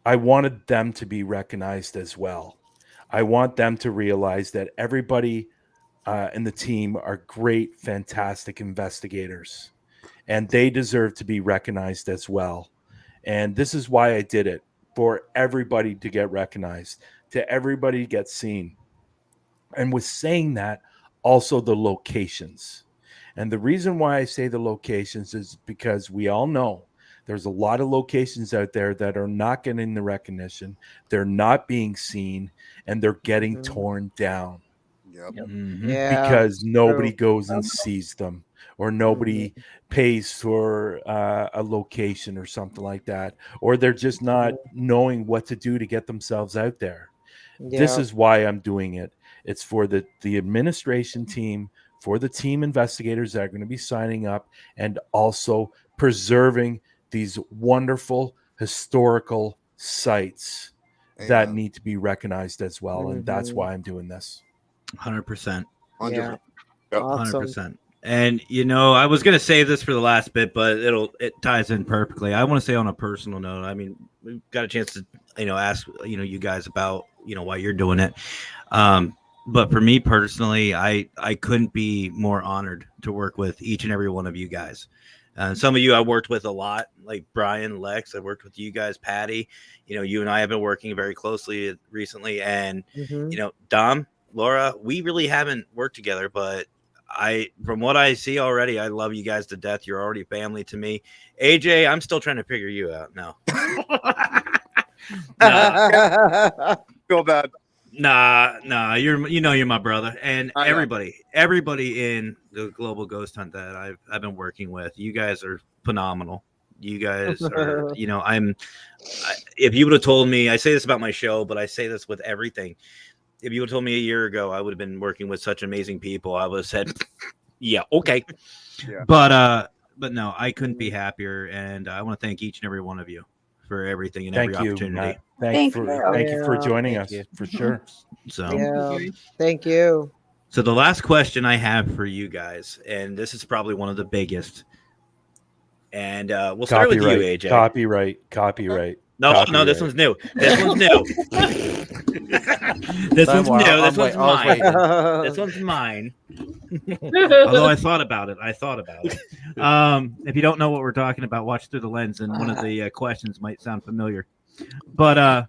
I wanted them to be recognized as well. I want them to realize that everybody in the team are great, fantastic investigators, and they deserve to be recognized as well. And this is why I did it, for everybody to get recognized, to everybody to get seen. And with saying that, also the locations. And the reason why I say the locations is because we all know there's a lot of locations out there that are not getting the recognition, they're not being seen, and they're getting torn down. Yep. Yeah. Because nobody true. goes and sees them, or nobody pays for a location or something like that, or they're just not knowing what to do to get themselves out there. This Yeah. is why I'm doing it. It's for the administration team, for the team investigators that are going to be signing up, and also preserving these wonderful historical sites that Amen. need to be recognized as well. And that's why I'm doing this. 100%. 100%. Yeah. Yep. Awesome. 100%. And I was gonna say this for the last bit, but it ties in perfectly. I want to say on a personal note. I mean, we've got a chance to ask you guys about why you're doing it. But for me personally, I couldn't be more honored to work with each and every one of you guys. Some of you I worked with a lot, like Brian, Lex. I worked with you guys, Patty. You and I have been working very closely recently, and Dom, Laura, we really haven't worked together, but from what I see already, I love you guys to death. You're already family to me. AJ, I'm still trying to figure you out now. Feel bad. Nah, you're my brother, and I know. everybody in the Global Ghost Hunt that I've been working with, you guys are phenomenal. You guys are, if you would have told me, I say this about my show, but I say this with everything. If you would have told me a year ago I would have been working with such amazing people, I would have said, yeah, okay. Yeah. But no, I couldn't be happier, and I want to thank each and every one of you for everything and every opportunity. Matt. Thank Thank you. you for joining Thank us, you. for sure. So Yeah. Thank you. So the last question I have for you guys, and this is probably one of the biggest, and we'll start with you, AJ. Copyright. No, this one's new. This one's new. This Don't one's worry, new. I This one's was mine. waiting. This one's mine. Although I thought about it. If you don't know what we're talking about, watch through the lens, and one of the questions might sound familiar. But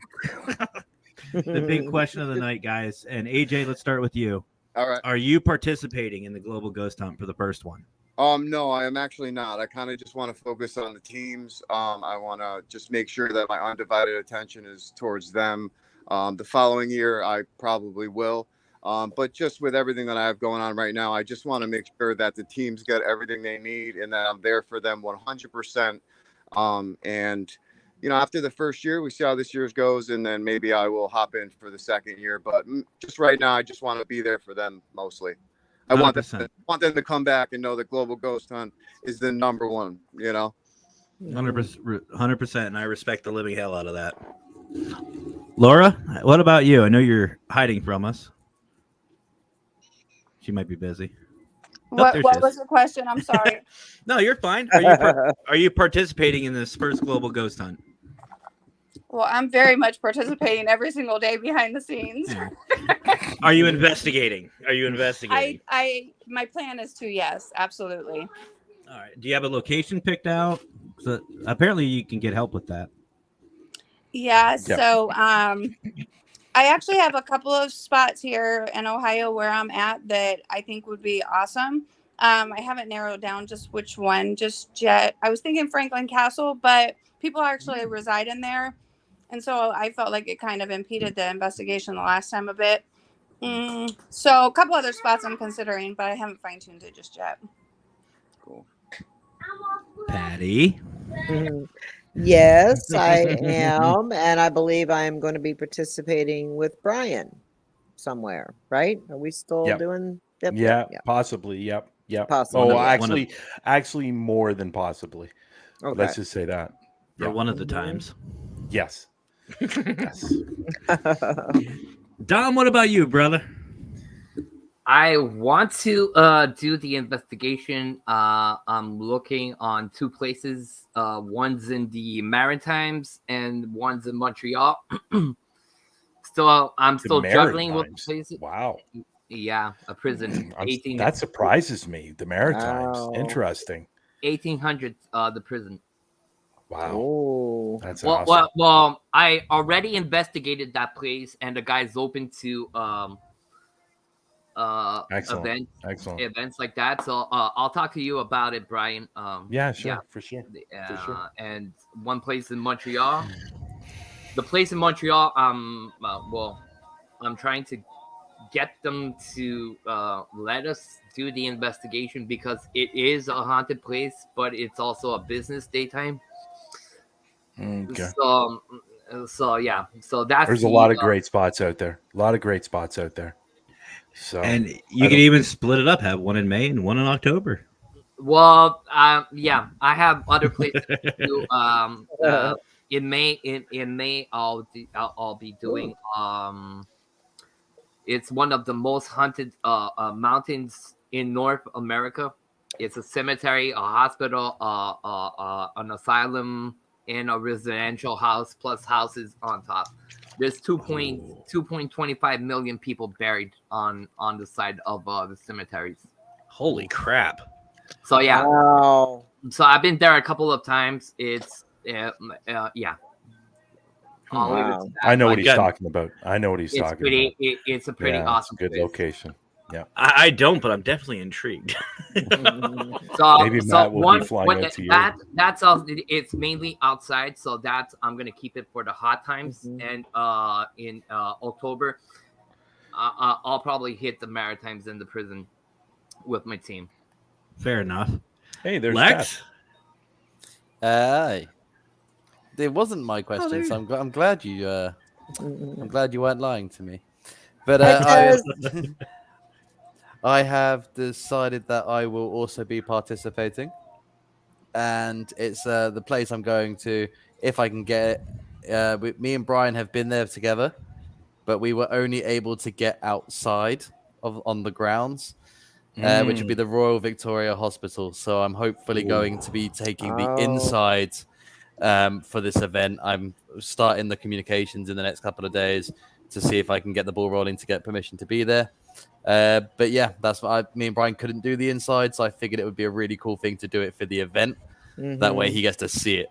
the big question of the night, guys, and AJ, let's start with you. All right. Are you participating in the Global Ghost Hunt for the first one? No, I am actually not. I kind of just want to focus on the teams. I want to just make sure that my undivided attention is towards them. The following year, I probably will. But just with everything that I have going on right now, I just want to make sure that the teams get everything they need and that I'm there for them 100%. And, after the first year, we see how this year's goes, and then maybe I will hop in for the second year. But just right now, I just want to be there for them mostly. I want them to come back and know that Global Ghost Hunt is the number one, 100%, and I respect the living hell out of that. Laura, what about you? I know you're hiding from us. She might be busy. What was the question? I'm sorry. No, you're fine. Are you participating in this first Global Ghost Hunt? Well, I'm very much participating every single day behind the scenes. Are you investigating? My plan is to, yes, absolutely. All right. Do you have a location picked out? So apparently you can get help with that. Yeah. So I actually have a couple of spots here in Ohio where I'm at that I think would be awesome. I haven't narrowed down just which one just yet. I was thinking Franklin Castle, but people actually reside in there. And so I felt like it kind of impeded the investigation the last time a bit. So a couple other spots I'm considering, but I haven't fine tuned it just yet. Cool. Patty. Yes, I am, and I believe I am going to be participating with Brian somewhere. Right? Are we still Yep. doing? Yeah, possibly. Yep. Possibly. Oh, Yeah. actually, more than possibly. Okay. Let's just say that. For one of the times. Yes. Yes. Dom, what about you, brother? I want to do the investigation. I'm looking on two places. One's in the Maritimes and one's in Montreal. I'm still juggling with places. Wow. Yeah, a prison. That surprises me. The Maritimes. Wow. $1,800. Interesting. The prison. Wow. Oh, that's awesome. Well, I already investigated that place, and the guy's open to Excellent. events like that. So I'll talk to you about it, Brian. Yeah, sure, for sure. And one place in Montreal. The place in Montreal, I'm trying to get them to let us do the investigation because it is a haunted place, but it's also a business daytime. Okay. So yeah, so that's there's a lot of great spots out there. So, and you can even split it up, have one in May and one in October. Well, yeah, I have other places to do. In May, I'll be doing. It's one of the most haunted mountains in North America. It's a cemetery, a hospital, an asylum, and a residential house plus houses on top. There's 2.25 million people buried on the side of the cemeteries. Holy crap! So yeah, wow. So I've been there a couple of times. It's yeah. Wow. I know what he's talking about. About. It's a pretty awesome good place. location. Yeah, I don't, but I'm definitely intrigued. So maybe Matt will be flying out to you. That's all. It's mainly outside, so that's I'm gonna keep it for the hot times. And in October, I'll probably hit the Maritimes and the prison with my team. Fair enough. Hey, there's Lex. It wasn't my question, so I'm glad you. I'm glad you weren't lying to me. But I have decided that I will also be participating, and it's the place I'm going to if I can get it. Me and Brian have been there together, but we were only able to get outside on the grounds. Which would be the Royal Victoria Hospital. So I'm hopefully going to be taking the inside for this event. I'm starting the communications in the next couple of days to see if I can get the ball rolling to get permission to be there. But yeah, that's what me and Brian couldn't do the inside, so I figured it would be a really cool thing to do it for the event. That way he gets to see it.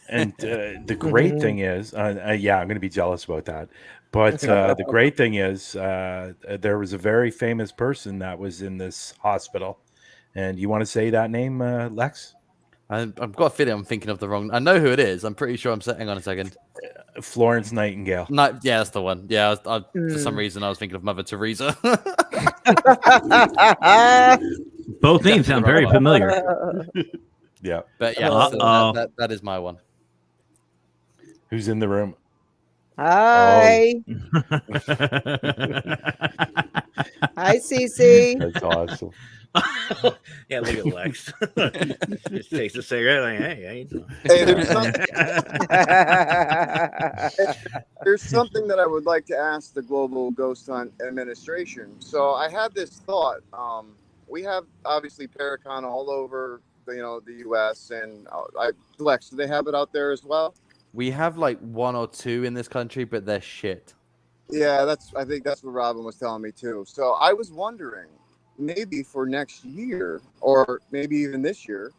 And the great thing is, I'm going to be jealous about that. But the great thing is, there was a very famous person that was in this hospital. And you want to say that name, Lex? I've got a feeling I'm thinking of the wrong. I know who it is. I'm pretty sure hang on a second. Florence Nightingale. Yeah, that's the one. Yeah, for some reason I was thinking of Mother Teresa. Both names sound very familiar. Yeah, but yeah, that is my one. Who's in the room? Hi. Hi, Cece. That's awesome. Yeah, look at Lex. Just takes a cigarette. Like, hey, how you doing? Hey, there's something that I would like to ask the Global Ghost Hunt Administration. So I had this thought. We have obviously Paracon all over the U.S. and Lex, do they have it out there as well? We have like one or two in this country, but they're shit. Yeah, I think that's what Robin was telling me too. So I was wondering, maybe for next year, or maybe even this year,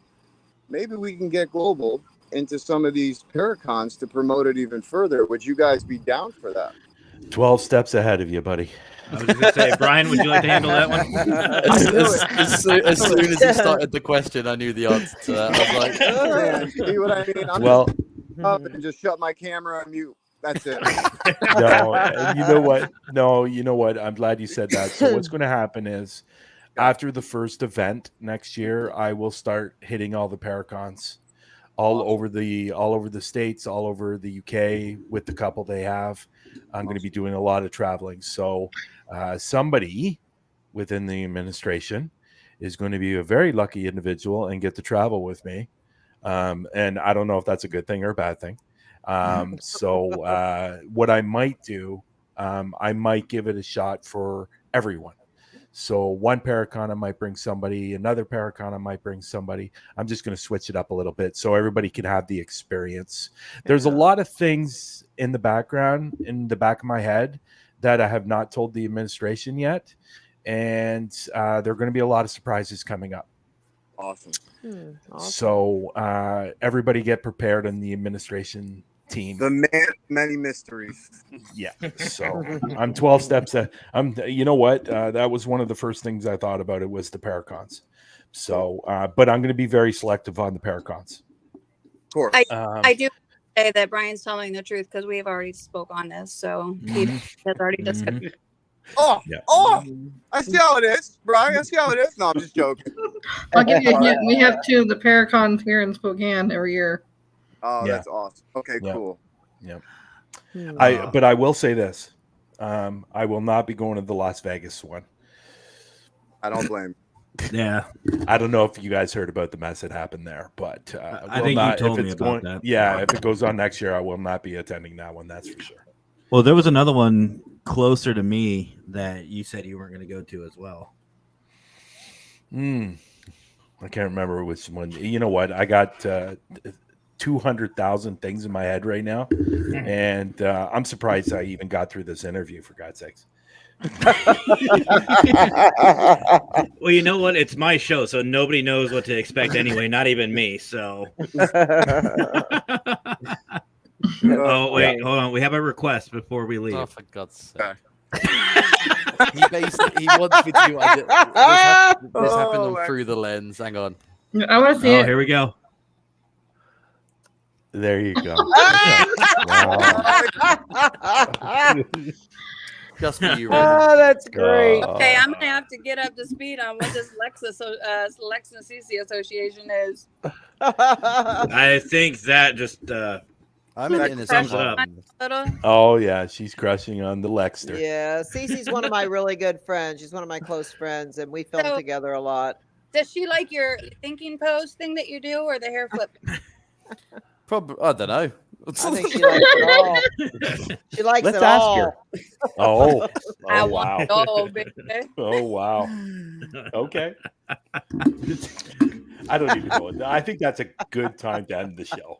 maybe we can get Global into some of these Paracons to promote it even further. Would you guys be down for that? 12 steps ahead of you, buddy. I was just gonna say, Brian, would you like to handle that one? As soon as he started the question, I knew the answer to that. I was like, Man, see what I mean? I'm Well, just up and just shut my camera and mute. That's it. no, you know what? No, you know what? I'm glad you said that. So what's going to happen is after the first event next year, I will start hitting all the Paracons all over the states, all over the UK with the couple they have. I'm going to be doing a lot of traveling. So somebody within the administration is going to be a very lucky individual and get to travel with me. And I don't know if that's a good thing or a bad thing. So what I might do, I might give it a shot for everyone. So one Paracon I might bring somebody, another Paracon I might bring somebody. I'm just going to switch it up a little bit so everybody can have the experience. There's a lot of things in the background, in the back of my head, that I have not told the administration yet. And there are going to be a lot of surprises coming up. Awesome. So everybody get prepared on the administration team. The man of many mysteries. Yeah. So I'm 12 steps. You know what? That was one of the first things I thought about. It was the Paracons. So, but I'm going to be very selective on the Paracons. Of course. I do say that Brian's telling the truth because we have already spoke on this. So he has already discussed. Oh, I see how it is, Brian. I see how it is. No, I'm just joking. I'll give you a hint. We have two of the Paracons here in Spokane every year. Oh, that's awesome. Okay, cool. Yeah. But I will say this. I will not be going to the Las Vegas one. I don't blame. Yeah. I don't know if you guys heard about the mess that happened there, but I think you told me about that. Yeah, if it goes on next year, I will not be attending that one. That's for sure. Well, there was another one closer to me that you said you weren't going to go to as well. I can't remember which one. You know what? I got 200,000 things in my head right now, and I'm surprised I even got through this interview, for God's sakes. Well, you know what? It's my show, so nobody knows what to expect anyway, not even me. So. Oh, wait, hold on. We have a request before we leave. oh, for God's sake. He wants me to do this happened on Through the Lens. Hang on. I want to see it. Here we go. There you go. Just for you, Oh, that's great. Okay, I'm gonna have to get up to speed on what this Lexus CC Association is. I think that just I'm in this sums it up. Oh yeah, she's crushing on the Lexter. Yeah, Cece's one of my really good friends. She's one of my close friends, and we film together a lot. Does she like your thinking pose thing that you do, or the hair flip? Probably, I don't know. I think she likes it all. She likes Let's it ask all. her. Oh I wow. want all, baby. Oh wow. Okay. I don't even know. I think that's a good time to end the show.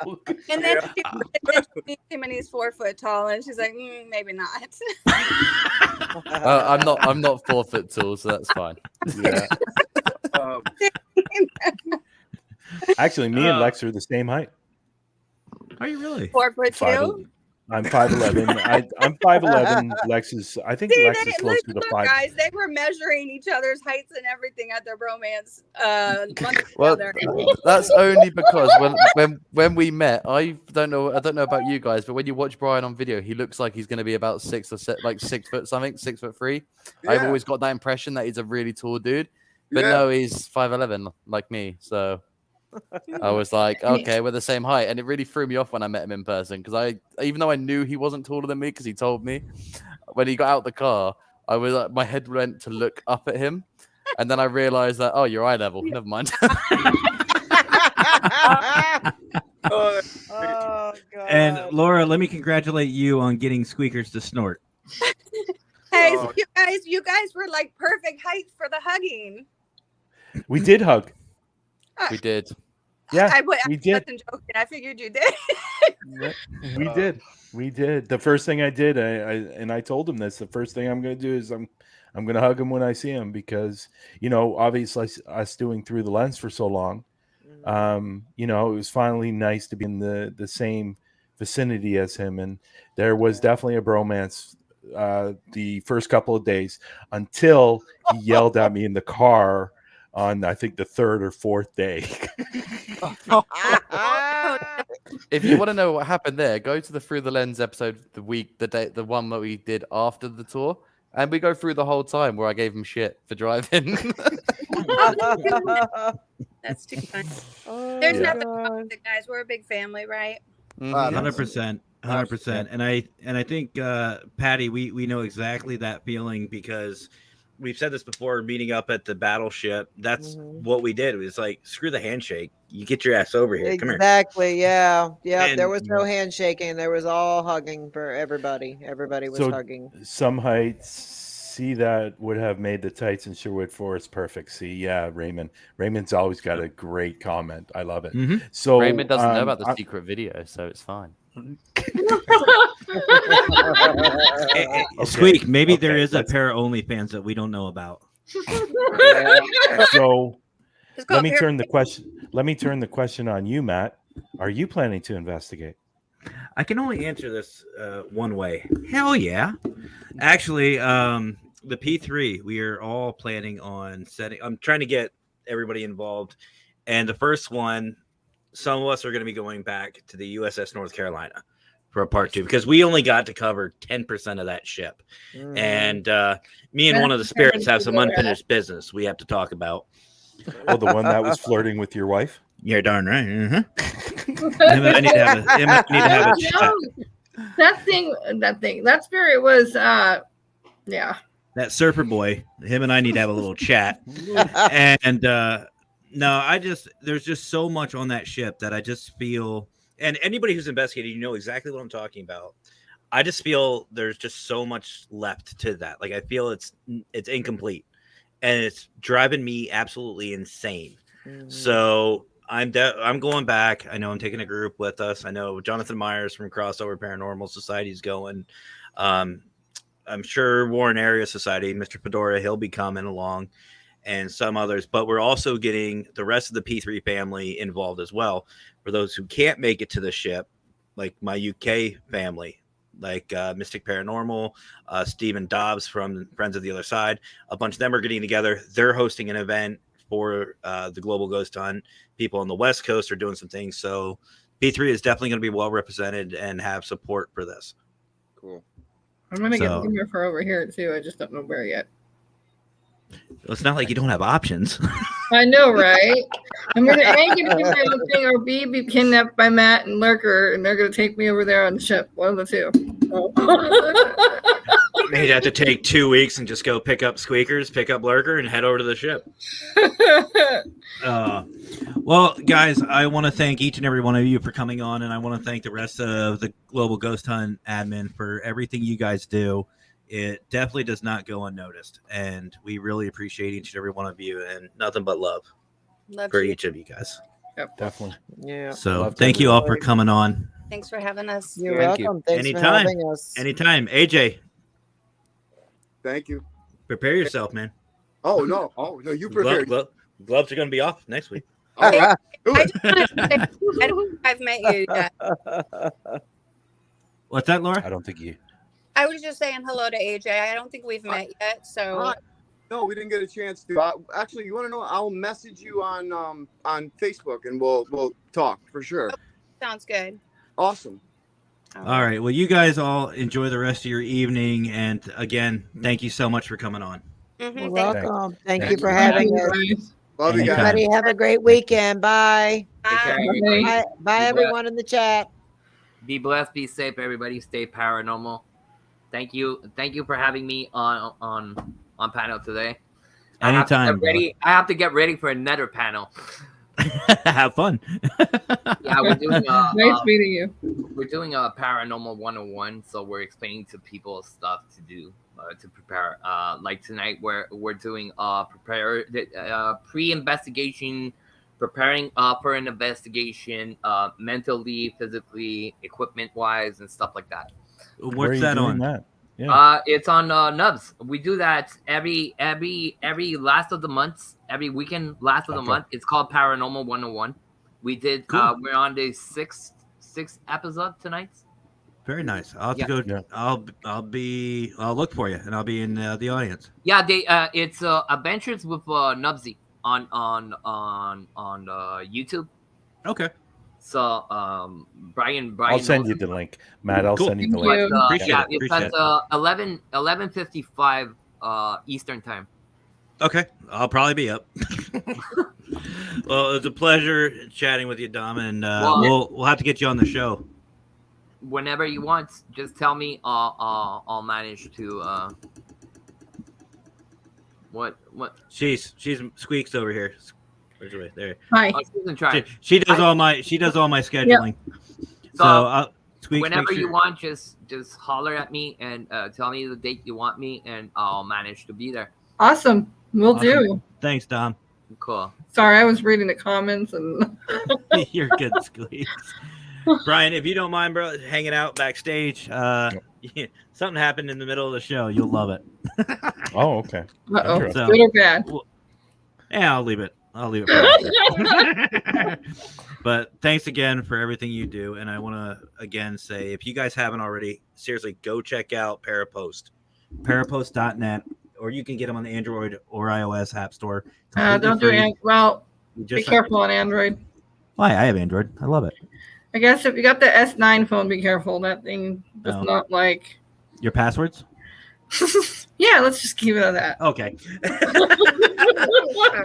And then she meets him and he's 4 foot tall, and she's like, maybe not. I'm not 4 foot tall, so that's fine. Yeah. Actually, me and Lex are the same height. Are you really? 4'2"? I'm 5'11". I'm 5'11". Lex is. I think Lex is close to the 5. Guys, they were measuring each other's heights and everything at their bromance. Well, that's only because when we met, I don't know about you guys, but when you watch Brian on video, he looks like he's going to be about 6 foot something, 6'3". Yeah. I've always got that impression that he's a really tall dude, but no, he's 5'11" like me. So I was like, okay, we're the same height, and it really threw me off when I met him in person because even though I knew he wasn't taller than me because he told me, when he got out the car, I was like, my head went to look up at him, and then I realized that you're eye level. Never mind. Oh, God. And Laura, let me congratulate you on getting Squeakers to snort. Hey, you guys were like perfect height for the hugging. We did hug. We did. Yeah, we did. Wasn't joking. I figured you did. We did. The first thing I did, I told him this. The first thing I'm going to do is I'm going to hug him when I see him because obviously us doing Through the Lens for so long, it was finally nice to be in the same vicinity as him, and there was definitely a bromance the first couple of days until he yelled at me in the car on, I think, the third or fourth day. If you want to know what happened there, go to the Through the Lens episode the one that we did after the tour, and we go through the whole time where I gave him shit for driving. That's too funny. Oh, There's Yeah. nothing wrong with it, guys. We're a big family, right? Mhm. 100%. 100%. And I think Patty, we know exactly that feeling because we've said this before, meeting up at the battleship. That's what we did. It was like, screw the handshake. You get your ass over here. Come here. Exactly. Yeah. Yeah. There And- was no handshaking. There was all hugging for everybody. Everybody was So hugging. some heights, see, that would have made the tights in Sherwood Forest perfect. See, yeah, Raymond. Raymond's always got a great comment. I love it. Mhm. So Raymond doesn't know about the secret video, so it's fine. Squeak, maybe Okay, there is a let's- pair of OnlyFans that we don't know about. So It's let called me peer- turn the question on you, Matt. Are you planning to investigate? I can only answer this one way. Hell yeah. Actually, the P3, we are all planning on setting. I'm trying to get everybody involved. And the first one, some of us are going to be going back to the USS North Carolina for a part 2 because we only got to cover 10% of that ship. Mhm. And me and one of the spirits have some unfinished business we have to talk about. Oh, the one that was flirting with your wife? You're darn right. I need to have a chat. That spirit was yeah. That surfer boy, him and I need to have a little chat. And no, there's just so much on that ship that I just feel, and anybody who's investigated, you know exactly what I'm talking about. I just feel there's just so much left to that. Like I feel it's incomplete, and it's driving me absolutely insane. So I'm going back. I know I'm taking a group with us. I know Jonathan Myers from Crossover Paranormal Society is going. I'm sure Warren Area Society, Mr. Fedora, he'll be coming along, and some others. But we're also getting the rest of the P3 family involved as well. For those who can't make it to the ship, like my UK family, like Mystic Paranormal, Stephen Dobbs from Friends of the Other Side, a bunch of them are getting together. They're hosting an event for the Global Ghost Hunt. People on the West Coast are doing some things. So P3 is definitely going to be well represented and have support for this. Cool. I'm gonna get So- Boomer for over here too. I just don't know where yet. It's not like you don't have options. I know, right? I'm gonna A, get a little thing, or B, be kidnapped by Matt and Lurker, and they're gonna take me over there on the ship. One of the two. You'd have to take 2 weeks and just go pick up Squeakers, pick up Lurker, and head over to the ship. Well, guys, I want to thank each and every one of you for coming on, and I want to thank the rest of the Global Ghost Hunt admin for everything you guys do. It definitely does not go unnoticed, and we really appreciate each and every one of you, and nothing but love Love for you. each of you guys. Definitely. Yeah. So Love thank you all for coming on. Thanks for having us. You're Thank you. welcome. Thanks for Anytime. having us. Anytime. AJ, Thank you. prepare yourself, man. Oh no! You prepared. Gloves are going to be off next week. All right. Do I it. just wanted to say, I don't think I've met you yet. What's that, Laura? I don't think you. I was just saying hello to AJ. I don't think we've met yet. So All right. No, we didn't get a chance to. Actually, you want to know? I'll message you on Facebook, and we'll talk for sure. sounds good. Awesome. All right. Well, you guys all enjoy the rest of your evening. And again, thank you so much for coming on. Mm-hmm. You're Thank welcome. Thank you Thank for you. having us. Love you Anytime. guys. Everybody have a great weekend. Bye. Take care, you. everybody. Bye, bye everyone in the chat. Be blessed, be safe, everybody. Stay paranormal. Thank you for having me on panel today. Anytime. I have to get ready for another panel. Have fun. Yeah, we're doing Nice meeting you. we're doing a paranormal 101, so we're explaining to people stuff to do to prepare. Like tonight, we're doing pre-investigation, preparing for an investigation, mentally, physically, equipment-wise, and stuff like that. Where are What's you that doing on? that? Yeah. It's on Nubs. We do that every last of the months, every weekend last of the Okay. month. It's called Paranormal 101. We did. Cool. We're on the sixth episode tonight. Very nice. I'll have Yeah. to go. Yeah. I'll look for you, and I'll be in the audience. Yeah, it's Adventures with Nubsy on YouTube. Okay. So Brian I'll send knows you the link, Matt. I'll Cool. send you the Thank link. you. Appreciate yeah, it. it's Appreciate at it. 11:55 Eastern time. Okay, I'll probably be up. Well, it was a pleasure chatting with you, Dom, and Well- we'll have to get you on the show. Whenever you want, just tell me. I'll manage to. What? She's Squeaks over here. Where's her way? There. Hi. Oh, she's in charge. She does all my scheduling. So So, Squeaks, Whenever make sure, you want, just holler at me and tell me the date you want me, and I'll manage to be there. Awesome. Will Awesome. do. Thanks, Dom. Cool. Sorry, I was reading the comments and You're good, Squeaks. Brian, if you don't mind, bro, hanging out backstage. Something happened in the middle of the show. You'll love it. Oh, okay. uh-oh. So- Good or bad? Yeah, I'll leave it. For But thanks again for everything you do. And I want to again say, if you guys haven't already, seriously, go check out Parapost. Parapost.net, or you can get them on the Android or iOS app store. Completely Don't do free. it. Well, You be just- careful on Android. Why? I have Android. I love it. I guess if you got the S9 phone, be careful. That thing does No. not like. Your passwords? Yeah, let's just keep it at that. Okay.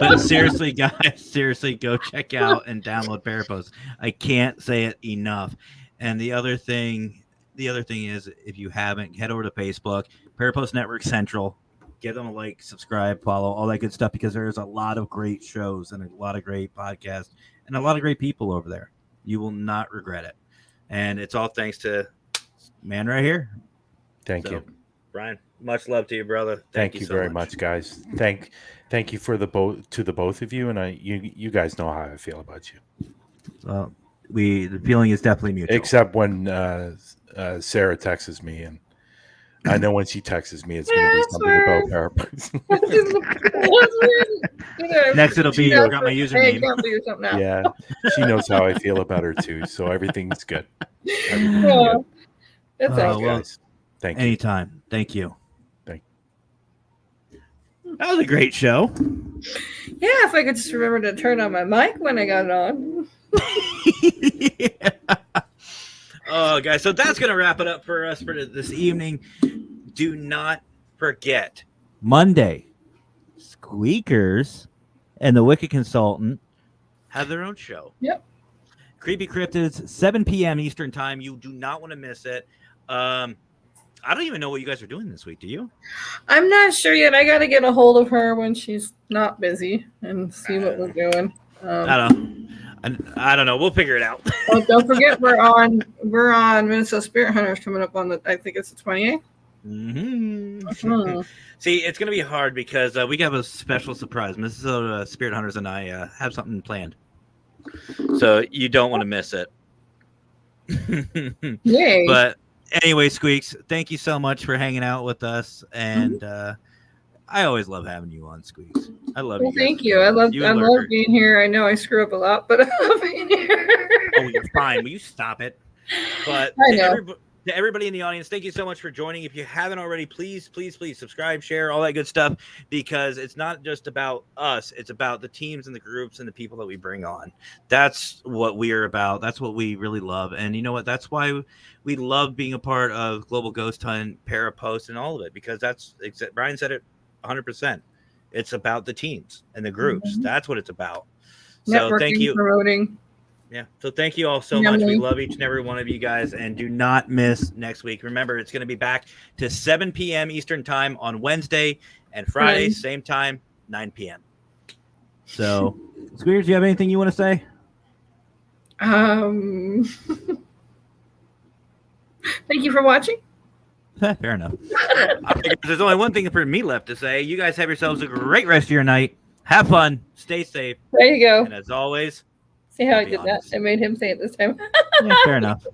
But seriously, guys, seriously, go check out and download Parapost. I can't say it enough. And the other thing is, if you haven't, head over to Facebook, Parapost Network Central. Give them a like, subscribe, follow, all that good stuff, because there's a lot of great shows and a lot of great podcasts and a lot of great people over there. You will not regret it. And it's all thanks to man right here. Thank So, you. Brian, much love to you, brother. Thank you so very much, guys. Thank you for the both of you, and you guys know how I feel about you. The feeling is definitely mutual. Except when Sarah texts me, and I know when she texts me, it's going to be something about Parapost. Next, it'll be I got my Hey, username. careful, you're something else. Yeah, she knows how I feel about her too, so everything's good. Everything's Yeah. good. That's Oh, awesome. well, Guys, thank you. Anytime. Thank you. Thank That was a great show. Yeah, if I could just remember to turn on my mic when I got it on. Oh, guys. So that's going to wrap it up for us for this evening. Do not forget Monday, Squeakers and the Wicked Consultant have their own show. Yep. Creepy Cryptids, 7 p.m. Eastern time. You do not want to miss it. I don't even know what you guys are doing this week. Do you? I'm not sure yet. I got to get a hold of her when she's not busy and see what we're doing. I don't know. We'll figure it out. Oh, don't forget we're on Minnesota Spirit Hunters coming up on I think it's the 28th. Mm-hmm. See, it's going to be hard because we have a special surprise. Minnesota Spirit Hunters and I have something planned. So you don't want to miss it. Yay. But anyway, Squeaks, thank you so much for hanging out with us. And I always love having you on, Squeaks. I love Well, you. guys. thank you. I love You and love Lurker. being here. I know I screw up a lot, but I love being here. Oh, you're fine. Will you stop it? But I know. to everybody in the audience, thank you so much for joining. If you haven't already, please subscribe, share, all that good stuff, because it's not just about us. It's about the teams and the groups and the people that we bring on. That's what we are about. That's what we really love. And you know what? That's why we love being a part of Global Ghost Hunt, Parapost, and all of it, because Brian said it 100%. It's about the teams and the groups. Mm-hmm. That's what it's about. So Networking, thank you. promoting. Yeah. So thank you all so much. We love each and every one of you guys. And do not miss next week. Remember, it's going to be back to 7 p.m. Eastern time on Wednesday, and Friday, same time, 9 p.m. So, Squeers, do you have anything you want to say? Thank you for watching. Fair enough. I figured there's only one thing for me left to say. You guys have yourselves a great rest of your night. Have fun. Stay safe. There you go. And as always, See how I be did honest. that? I made him say it this time. yeah, fair enough.